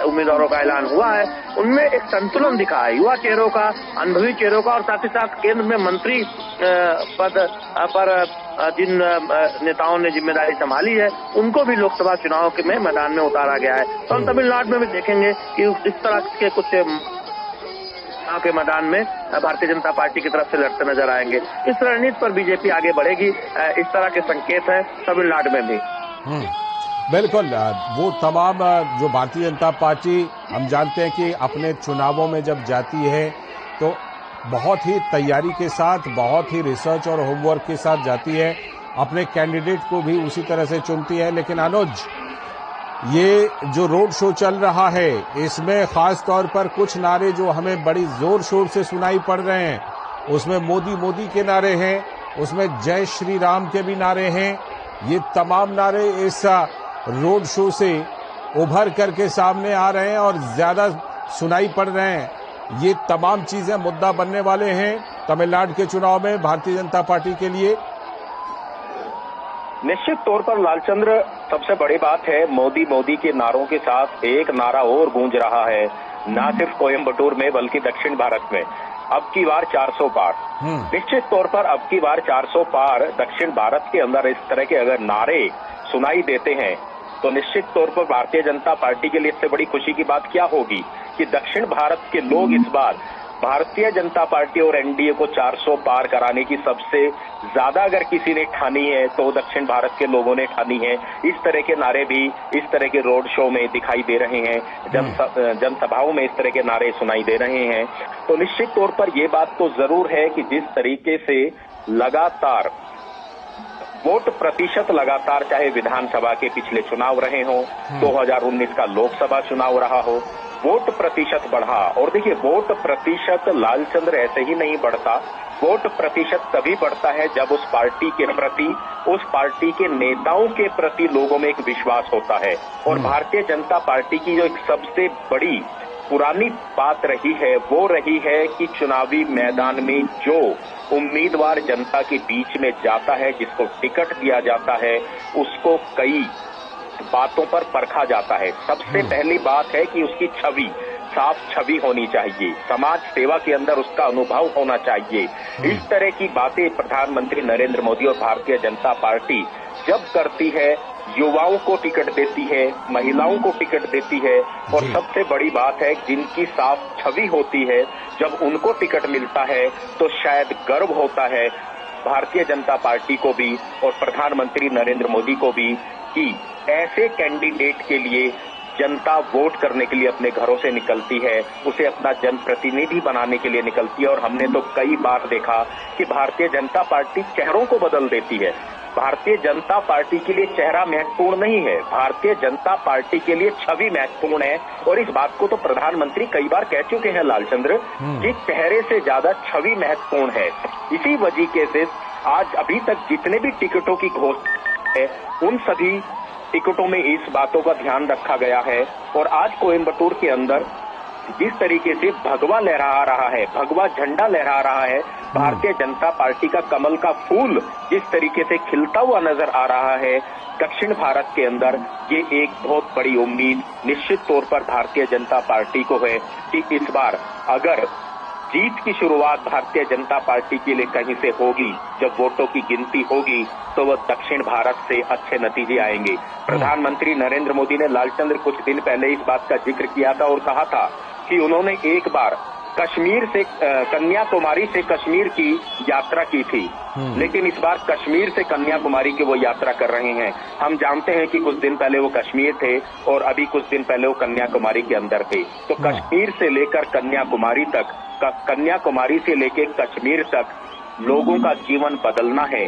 उम्मीदवारों का ऐलान हुआ है उनमें एक संतुलन दिखा है, युवा चेहरों का, अनुभवी चेहरों का, और साथ ही साथ केंद्र में मंत्री पद पर जिन नेताओं ने जिम्मेदारी संभाली है उनको भी लोकसभा चुनाव के में मैदान में उतारा गया है। तो हम तमिलनाडु में भी देखेंगे कि इस तरह के कुछ चुनाव के मैदान में भारतीय जनता पार्टी की तरफ से लड़ते नजर आएंगे। इस रणनीति पर बीजेपी आगे बढ़ेगी, इस तरह के संकेत है तमिलनाडु में भी। बिल्कुल, वो तमाम जो भारतीय जनता पार्टी, हम जानते हैं कि अपने चुनावों में जब जाती है तो बहुत ही तैयारी के साथ, बहुत ही रिसर्च और होमवर्क के साथ जाती है, अपने कैंडिडेट को भी उसी तरह से चुनती है। लेकिन अनुज, ये जो रोड शो चल रहा है इसमें खास तौर पर कुछ नारे जो हमें बड़ी जोर शोर से सुनाई पड़ रहे हैं, उसमें मोदी मोदी के नारे हैं, उसमें जय श्री राम के भी नारे हैं। ये तमाम नारे इस रोड शो से उभर करके सामने आ रहे हैं और ज्यादा सुनाई पड़ रहे हैं। ये तमाम चीजें मुद्दा बनने वाले हैं तमिलनाडु के चुनाव में भारतीय जनता पार्टी के लिए। निश्चित तौर पर लालचंद्र, सबसे बड़ी बात है मोदी मोदी के नारों के साथ एक नारा और गूंज रहा है, न सिर्फ कोयम्बटूर में बल्कि दक्षिण भारत में। अब की बार 400 पार, निश्चित तौर पर अब की बार 400 पार दक्षिण भारत के अंदर इस तरह के अगर नारे सुनाई देते हैं तो निश्चित तौर पर भारतीय जनता पार्टी के लिए इससे बड़ी खुशी की बात क्या होगी कि दक्षिण भारत के लोग इस बार भारतीय जनता पार्टी और एनडीए को 400 पार कराने की सबसे ज्यादा अगर किसी ने ठानी है तो दक्षिण भारत के लोगों ने ठानी है। इस तरह के नारे भी इस तरह के रोड शो में दिखाई दे रहे हैं, जनसभाओं में इस तरह के नारे सुनाई दे रहे हैं। तो निश्चित तौर पर यह बात तो जरूर है कि जिस तरीके से लगातार वोट प्रतिशत लगातार, चाहे विधानसभा के पिछले चुनाव रहे हों, 2019 का लोकसभा चुनाव रहा हो, वोट प्रतिशत बढ़ा। और देखिए, वोट प्रतिशत लालचंद्र ऐसे ही नहीं बढ़ता। वोट प्रतिशत तभी बढ़ता है जब उस पार्टी के प्रति, उस पार्टी के नेताओं के प्रति लोगों में एक विश्वास होता है। और भारतीय जनता पार्टी की जो एक सबसे बड़ी पुरानी बात रही है वो रही है कि चुनावी मैदान में जो उम्मीदवार जनता के बीच में जाता है, जिसको टिकट दिया जाता है, उसको कई बातों पर परखा जाता है। सबसे पहली बात है कि उसकी छवि, साफ छवि होनी चाहिए, समाज सेवा के अंदर उसका अनुभव होना चाहिए। इस तरह की बातें प्रधानमंत्री नरेंद्र मोदी और भारतीय जनता पार्टी जब करती है, युवाओं को टिकट देती है, महिलाओं को टिकट देती है, और सबसे बड़ी बात है जिनकी साफ छवि होती है, जब उनको टिकट मिलता है तो शायद गर्व होता है भारतीय जनता पार्टी को भी और प्रधानमंत्री नरेंद्र मोदी को भी कि ऐसे कैंडिडेट के लिए जनता वोट करने के लिए अपने घरों से निकलती है, उसे अपना जनप्रतिनिधि बनाने के लिए निकलती है। और हमने तो कई बार देखा कि भारतीय जनता पार्टी चेहरों को बदल देती है। भारतीय जनता पार्टी के लिए चेहरा महत्वपूर्ण नहीं है, भारतीय जनता पार्टी के लिए छवि महत्वपूर्ण है। और इस बात को तो प्रधानमंत्री कई बार कह चुके हैं लालचंद्र, कि चेहरे से ज्यादा छवि महत्वपूर्ण है। इसी वजह से आज अभी तक जितने भी टिकटों की घोषणा है, उन सभी टिकटों में इस बातों का ध्यान रखा गया है। और आज कोयम्बटूर के अंदर जिस तरीके से भगवा लहरा रहा है, भगवा झंडा लहरा रहा है, भारतीय जनता पार्टी का कमल का फूल जिस तरीके से खिलता हुआ नजर आ रहा है दक्षिण भारत के अंदर, ये एक बहुत बड़ी उम्मीद निश्चित तौर पर भारतीय जनता पार्टी को है कि इस बार अगर जीत की शुरुआत भारतीय जनता पार्टी के लिए कहीं से होगी, जब वोटों की गिनती होगी, तो वह दक्षिण भारत से अच्छे नतीजे आएंगे। प्रधानमंत्री नरेंद्र मोदी ने लालचंद्र कुछ दिन पहले इस बात का जिक्र किया था और कहा था कि उन्होंने एक बार कश्मीर से, कन्याकुमारी से कश्मीर की यात्रा की थी, लेकिन इस बार कश्मीर से कन्याकुमारी की वो यात्रा कर रहे हैं। हम जानते हैं कि कुछ दिन पहले वो कश्मीर थे और अभी कुछ दिन पहले वो कन्याकुमारी के अंदर थे। तो कश्मीर से लेकर कन्याकुमारी तक, कन्याकुमारी से लेकर कश्मीर तक लोगों का जीवन बदलना है,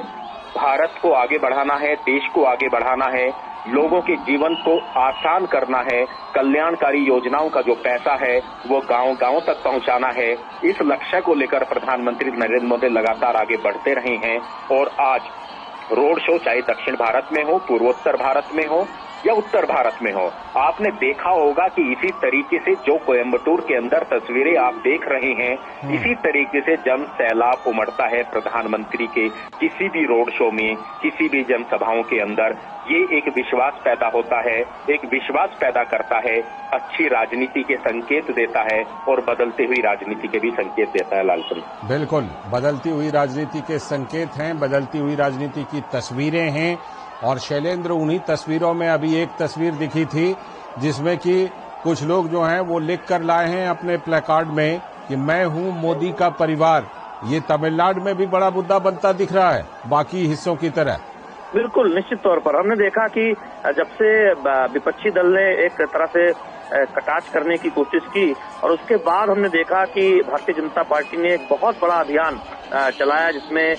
भारत को आगे बढ़ाना है, देश को आगे बढ़ाना है, लोगों के जीवन को आसान करना है, कल्याणकारी योजनाओं का जो पैसा है वो गांव-गांव तक पहुंचाना है। इस लक्ष्य को लेकर प्रधानमंत्री नरेंद्र मोदी लगातार आगे बढ़ते रहे हैं। और आज रोड शो चाहे दक्षिण भारत में हो, पूर्वोत्तर भारत में हो या उत्तर भारत में हो, आपने देखा होगा कि इसी तरीके से जो कोयम्बटूर के अंदर तस्वीरें आप देख रहे हैं, इसी तरीके से जन सैलाब उमड़ता है प्रधानमंत्री के किसी भी रोड शो में, किसी भी जनसभाओं के अंदर। ये एक विश्वास पैदा होता है, एक विश्वास पैदा करता है, अच्छी राजनीति के संकेत देता है और बदलती हुई राजनीति के भी संकेत देता है। लालचंद, बिल्कुल, बदलती हुई राजनीति के संकेत हैं, बदलती हुई राजनीति की तस्वीरें हैं। और शैलेंद्र, उन्हीं तस्वीरों में अभी एक तस्वीर दिखी थी जिसमें कि कुछ लोग जो हैं वो लिख कर लाए हैं अपने प्लेकार्ड में कि मैं हूं मोदी का परिवार। ये तमिलनाडु में भी बड़ा मुद्दा बनता दिख रहा है बाकी हिस्सों की तरह। बिल्कुल, निश्चित तौर पर हमने देखा कि जब से विपक्षी दल ने एक तरह से कटाक्ष करने की कोशिश की और उसके बाद हमने देखा कि भारतीय जनता पार्टी ने एक बहुत बड़ा अभियान चलाया, जिसमें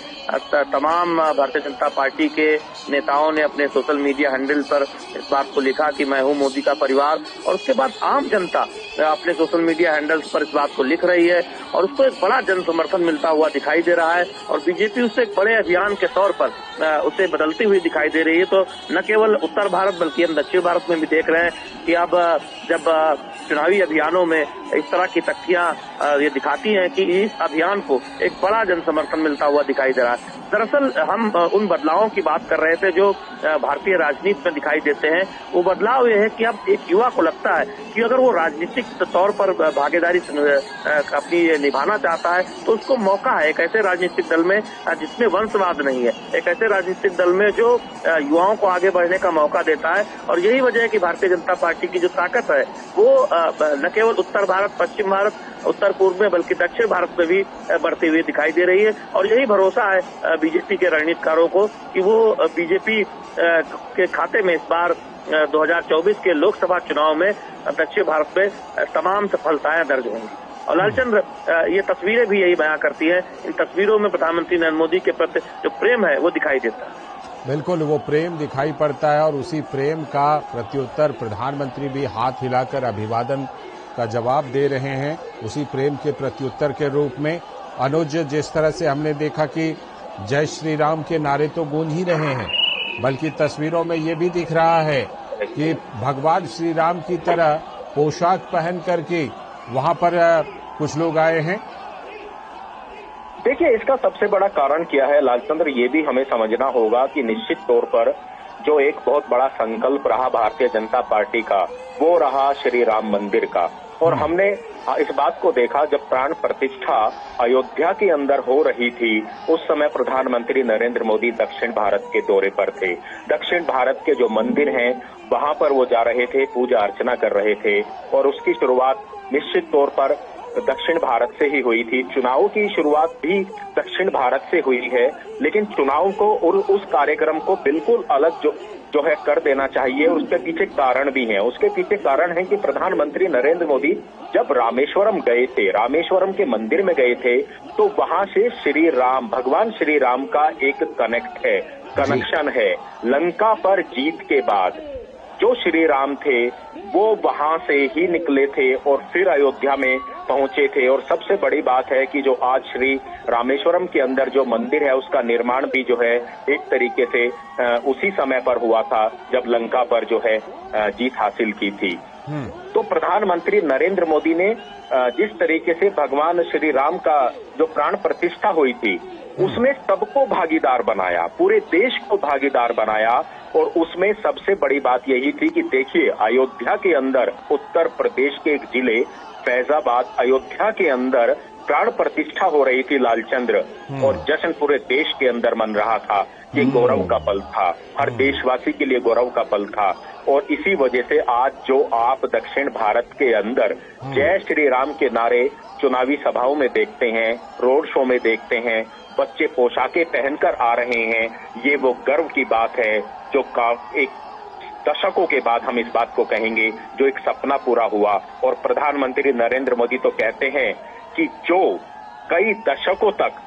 तमाम भारतीय जनता पार्टी के नेताओं ने अपने सोशल मीडिया हैंडल पर इस बात को लिखा कि मैं हूं मोदी का परिवार। और उसके बाद आम जनता अपने सोशल मीडिया हैंडल्स पर इस बात को लिख रही है और उसको एक बड़ा जन समर्थन मिलता हुआ दिखाई दे रहा है। और बीजेपी उससे एक बड़े अभियान के तौर पर उसे बदलती हुई दिखाई दे रही है। तो न केवल उत्तर भारत बल्कि हम दक्षिण भारत में भी देख रहे हैं कि अब जब चुनावी अभियानों में इस तरह की तथ्यां ये दिखाती हैं कि इस अभियान को एक बड़ा जन समर्थन मिलता हुआ दिखाई दे रहा है। दरअसल हम उन बदलावों की बात कर रहे थे जो भारतीय राजनीति में दिखाई देते हैं। वो बदलाव ये है कि अब एक युवा को लगता है कि अगर वो राजनीतिक तौर पर भागीदारी अपनी निभाना चाहता है तो उसको मौका है एक ऐसे राजनीतिक दल में जिसमें वंशवाद नहीं है, एक ऐसे राजनीतिक दल में जो युवाओं को आगे बढ़ने का मौका देता है। और यही वजह है कि भारतीय जनता पार्टी की जो ताकत है वो न केवल उत्तर भारत, पश्चिम भारत, उत्तर पूर्व में, बल्कि दक्षिण भारत में भी बढ़ती हुई दिखाई दे रही है। और यही भरोसा है बीजेपी के रणनीतिकारों को कि वो बीजेपी के खाते में इस बार 2024 के लोकसभा चुनाव में दक्षिण भारत में तमाम सफलताएं दर्ज होंगी। और लालचंद्र, ये तस्वीरें भी यही बयां करती हैं। इन तस्वीरों में प्रधानमंत्री नरेंद्र मोदी के प्रति जो प्रेम है वो दिखाई देता है। बिल्कुल, वो प्रेम दिखाई पड़ता है और उसी प्रेम का प्रत्युत्तर प्रधानमंत्री भी हाथ हिलाकर अभिवादन का जवाब दे रहे हैं। उसी प्रेम के प्रत्युत्तर के रूप में अनुज, जिस तरह से हमने देखा कि जय श्री राम के नारे तो गूंज ही रहे हैं, बल्कि तस्वीरों में ये भी दिख रहा है कि भगवान श्री राम की तरह पोशाक पहन करके वहां पर कुछ लोग आए हैं। देखिए, इसका सबसे बड़ा कारण क्या है लालचंद्र, ये भी हमें समझना होगा कि निश्चित तौर पर जो एक बहुत बड़ा संकल्प रहा भारतीय जनता पार्टी का, वो रहा श्री राम मंदिर का। और हमने इस बात को देखा जब प्राण प्रतिष्ठा अयोध्या के अंदर हो रही थी, उस समय प्रधानमंत्री नरेंद्र मोदी दक्षिण भारत के दौरे पर थे। दक्षिण भारत के जो मंदिर हैं वहां पर वो जा रहे थे, पूजा अर्चना कर रहे थे। और उसकी शुरुआत निश्चित तौर पर दक्षिण भारत से ही हुई थी। चुनाव की शुरुआत भी दक्षिण भारत से हुई है, लेकिन चुनाव को और उस कार्यक्रम को बिल्कुल अलग जो है कर देना चाहिए। उसके पीछे कारण भी है। उसके पीछे कारण है कि प्रधानमंत्री नरेंद्र मोदी जब रामेश्वरम गए थे, रामेश्वरम के मंदिर में गए थे, तो वहां से श्री राम, भगवान श्री राम का एक कनेक्शन है। लंका पर जीत के बाद जो श्री राम थे वो वहां से ही निकले थे और फिर अयोध्या में पहुंचे थे। और सबसे बड़ी बात है कि जो आज श्री रामेश्वरम के अंदर जो मंदिर है उसका निर्माण भी जो है एक तरीके से उसी समय पर हुआ था जब लंका पर जो है जीत हासिल की थी। तो प्रधानमंत्री नरेंद्र मोदी ने जिस तरीके से भगवान श्री राम का जो प्राण प्रतिष्ठा हुई थी उसमें सबको भागीदार बनाया, पूरे देश को भागीदार बनाया। और उसमें सबसे बड़ी बात यही थी कि देखिए, अयोध्या के अंदर, उत्तर प्रदेश के एक जिले फैजाबाद, अयोध्या के अंदर प्राण प्रतिष्ठा हो रही थी लालचंद्र, और जश्न पूरे देश के अंदर मन रहा था। ये गौरव का पल था, हर देशवासी के लिए गौरव का पल था। और इसी वजह से आज जो आप दक्षिण भारत के अंदर जय श्री राम के नारे चुनावी सभाओं में देखते हैं, रोड शो में देखते हैं, बच्चे पोशाकें पहनकर आ रहे हैं, ये वो गर्व की बात है जो एक दशकों के बाद हम इस बात को कहेंगे, जो एक सपना पूरा हुआ। और प्रधानमंत्री नरेंद्र मोदी तो कहते हैं कि जो कई दशकों तक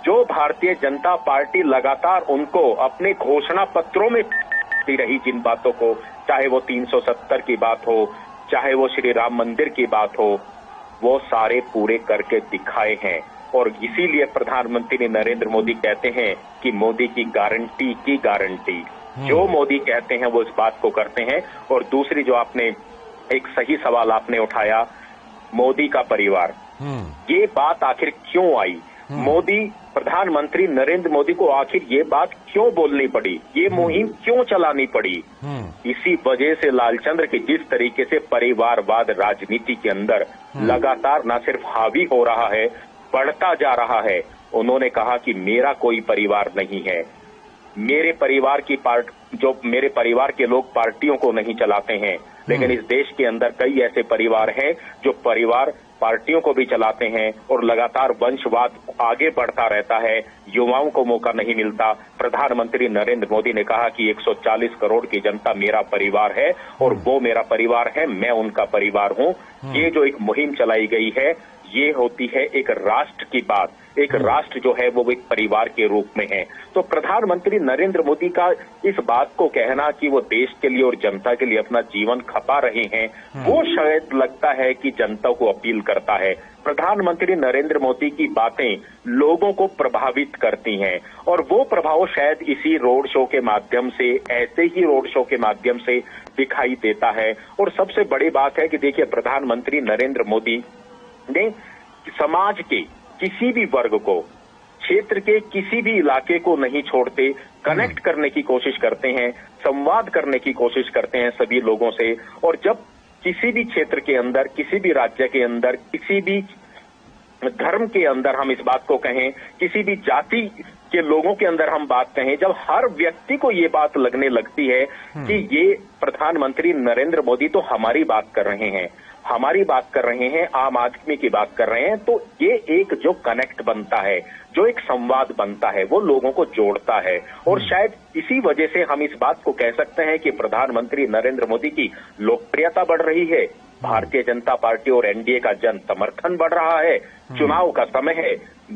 जो भारतीय जनता पार्टी लगातार उनको अपने घोषणा पत्रों में रही, जिन बातों को, चाहे वो 370 की बात हो, चाहे वो श्री राम मंदिर की बात हो, वो सारे पूरे करके दिखाए हैं। और इसीलिए प्रधानमंत्री नरेंद्र मोदी कहते हैं कि मोदी की गारंटी जो मोदी कहते हैं वो इस बात को करते हैं। और दूसरी जो आपने एक सही सवाल आपने उठाया, मोदी का परिवार, ये बात आखिर क्यों आई? मोदी, प्रधानमंत्री नरेंद्र मोदी को आखिर ये बात क्यों बोलनी पड़ी, ये मुहिम क्यों चलानी पड़ी? इसी वजह से लालचंद्र की जिस तरीके से परिवारवाद राजनीति के अंदर लगातार न सिर्फ हावी हो रहा है, बढ़ता जा रहा है। उन्होंने कहा कि मेरा कोई परिवार नहीं है, मेरे परिवार के लोग पार्टियों को नहीं चलाते हैं, लेकिन इस देश के अंदर कई ऐसे परिवार हैं जो परिवार पार्टियों को भी चलाते हैं और लगातार वंशवाद आगे बढ़ता रहता है, युवाओं को मौका नहीं मिलता। प्रधानमंत्री नरेंद्र मोदी ने कहा कि 140 करोड़ की जनता मेरा परिवार है और वो मेरा परिवार है, मैं उनका परिवार हूं। ये जो एक मुहिम चलाई गई है, ये होती है एक राष्ट्र की बात। एक राष्ट्र जो है वो एक परिवार के रूप में है। तो प्रधानमंत्री नरेंद्र मोदी का इस बात को कहना कि वो देश के लिए और जनता के लिए अपना जीवन खपा रहे हैं, वो शायद लगता है कि जनता को अपील करता है। प्रधानमंत्री नरेंद्र मोदी की बातें लोगों को प्रभावित करती हैं और वो प्रभाव शायद इसी रोड शो के माध्यम से, ऐसे ही रोड शो के माध्यम से दिखाई देता है। और सबसे बड़ी बात है कि देखिए, प्रधानमंत्री नरेंद्र मोदी ने समाज के किसी भी वर्ग को, क्षेत्र के किसी भी इलाके को नहीं छोड़ते, कनेक्ट करने की कोशिश करते हैं, संवाद करने की कोशिश करते हैं सभी लोगों से। और जब किसी भी क्षेत्र के अंदर, किसी भी राज्य के अंदर, किसी भी धर्म के अंदर हम इस बात को कहें, किसी भी जाति के लोगों के अंदर हम बात कहें, जब हर व्यक्ति को ये बात लगने लगती है कि ये प्रधानमंत्री नरेंद्र मोदी तो हमारी बात कर रहे हैं, हमारी बात कर रहे हैं, आम आदमी की बात कर रहे हैं, तो ये एक जो कनेक्ट बनता है, जो एक संवाद बनता है, वो लोगों को जोड़ता है। और शायद इसी वजह से हम इस बात को कह सकते हैं कि प्रधानमंत्री नरेंद्र मोदी की लोकप्रियता बढ़ रही है, भारतीय जनता पार्टी और एनडीए का जन समर्थन बढ़ रहा है। चुनाव का समय है,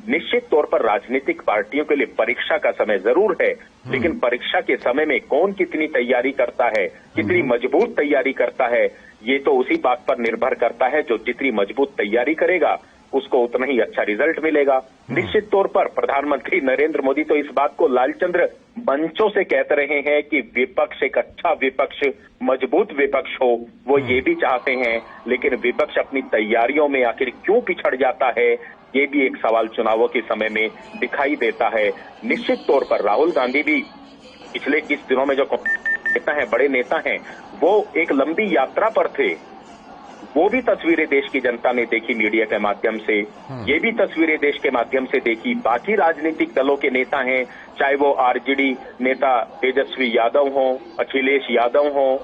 निश्चित तौर पर राजनीतिक पार्टियों के लिए परीक्षा का समय जरूर है, लेकिन परीक्षा के समय में कौन कितनी तैयारी करता है, कितनी मजबूत तैयारी करता है, ये तो उसी बात पर निर्भर करता है। जो जितनी मजबूत तैयारी करेगा उसको उतना ही अच्छा रिजल्ट मिलेगा। निश्चित तौर पर प्रधानमंत्री नरेंद्र मोदी तो इस बात को लालचंद्र मंचों से कहते रहे हैं कि विपक्ष एक अच्छा विपक्ष, मजबूत विपक्ष हो, वो ये भी चाहते हैं। लेकिन विपक्ष अपनी तैयारियों में आखिर क्यों पिछड़ जाता है, ये भी एक सवाल चुनावों के समय में दिखाई देता है। निश्चित तौर पर राहुल गांधी भी पिछले कुछ दिनों में जो नेता हैं, बड़े नेता हैं, वो एक लंबी यात्रा पर थे। वो भी तस्वीरें देश की जनता ने देखी मीडिया के माध्यम से, ये भी तस्वीरें देश के माध्यम से देखी। बाकी राजनीतिक दलों के नेता हैं, चाहे वो आरजेडी नेता तेजस्वी यादव हों, अखिलेश यादव हों,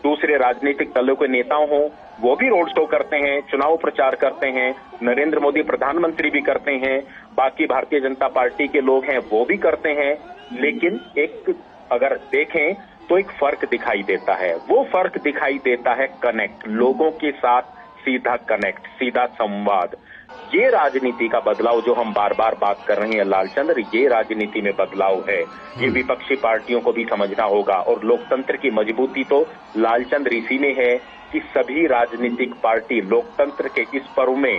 दूसरे राजनीतिक दलों के नेता हों, वो भी रोड शो करते हैं, चुनाव प्रचार करते हैं। नरेंद्र मोदी प्रधानमंत्री भी करते हैं, बाकी भारतीय जनता पार्टी के लोग हैं वो भी करते हैं। लेकिन एक अगर देखें तो एक फर्क दिखाई देता है, वो फर्क दिखाई देता है कनेक्ट, लोगों के साथ सीधा कनेक्ट, सीधा संवाद। ये राजनीति का बदलाव जो हम बार बार बात कर रहे हैं लालचंद्र, ये राजनीति में बदलाव है। ये विपक्षी पार्टियों को भी समझना होगा। और लोकतंत्र की मजबूती तो लालचंद्र इसी में है कि सभी राजनीतिक पार्टी लोकतंत्र के इस पर्व में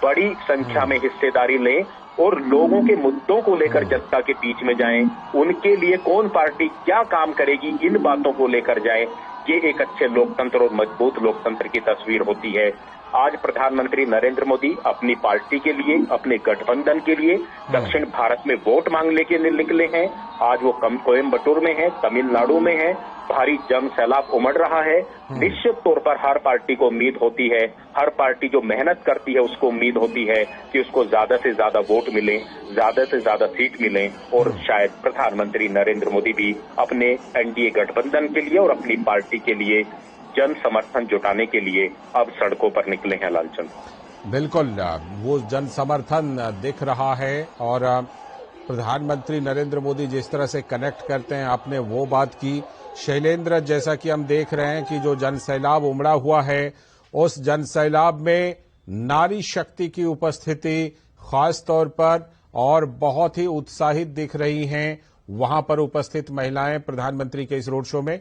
बड़ी संख्या में हिस्सेदारी लें और लोगों के मुद्दों को लेकर जनता के बीच में जाएं। उनके लिए कौन पार्टी क्या काम करेगी, इन बातों को लेकर जाए। ये एक अच्छे लोकतंत्र और मजबूत लोकतंत्र की तस्वीर होती है। आज प्रधानमंत्री नरेंद्र मोदी अपनी पार्टी के लिए, अपने गठबंधन के लिए दक्षिण भारत में वोट मांगने के लिए निकले हैं। आज वो कोयम्बटूर में है, तमिलनाडु में है, भारी जन सैलाब उमड़ रहा है। निश्चित तौर पर हर पार्टी को उम्मीद होती है, हर पार्टी जो मेहनत करती है उसको उम्मीद होती है कि उसको ज्यादा से ज्यादा वोट मिले, ज्यादा से ज्यादा सीट मिले। और शायद प्रधानमंत्री नरेंद्र मोदी भी अपने एनडीए गठबंधन के लिए और अपनी पार्टी के लिए जन समर्थन जुटाने के लिए अब सड़कों पर निकले हैं लालचंद। बिल्कुल, वो जन समर्थन दिख रहा है। और प्रधानमंत्री नरेंद्र मोदी जिस तरह से कनेक्ट करते हैं, आपने वो बात की। शैलेंद्र, जैसा कि हम देख रहे हैं कि जो जन सैलाब उमड़ा हुआ है, उस जन सैलाब में नारी शक्ति की उपस्थिति खास तौर पर और बहुत ही उत्साहित दिख रही हैं वहां पर उपस्थित महिलाएं प्रधानमंत्री के इस रोड शो में।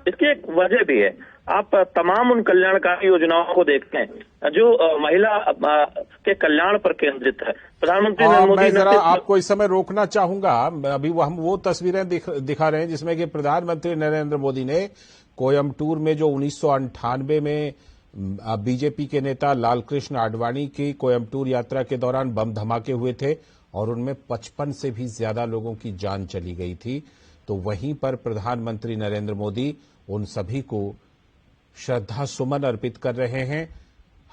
इसकी एक वजह भी है, आप तमाम उन कल्याणकारी योजनाओं को देखते हैं जो महिला के कल्याण पर केंद्रित है। प्रधानमंत्री नरेंद्र मोदी, मैं जरा आपको इस समय रोकना चाहूंगा। अभी हम वो तस्वीरें दिखा रहे हैं जिसमें कि प्रधानमंत्री नरेंद्र मोदी ने कोयम्बटूर में जो 1998 में बीजेपी के नेता लालकृष्ण आडवाणी की कोयम्बटूर यात्रा के दौरान बम धमाके हुए थे और उनमें 55 से भी ज्यादा लोगों की जान चली गई थी। तो वहीं पर प्रधानमंत्री नरेंद्र मोदी उन सभी को श्रद्धा सुमन अर्पित कर रहे हैं।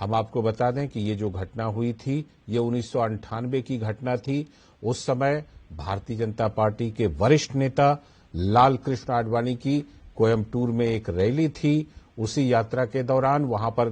हम आपको बता दें कि ये जो घटना हुई थी, ये 1998 की घटना थी। उस समय भारतीय जनता पार्टी के वरिष्ठ नेता लालकृष्ण आडवाणी की कोयम्बटूर में एक रैली थी। उसी यात्रा के दौरान वहां पर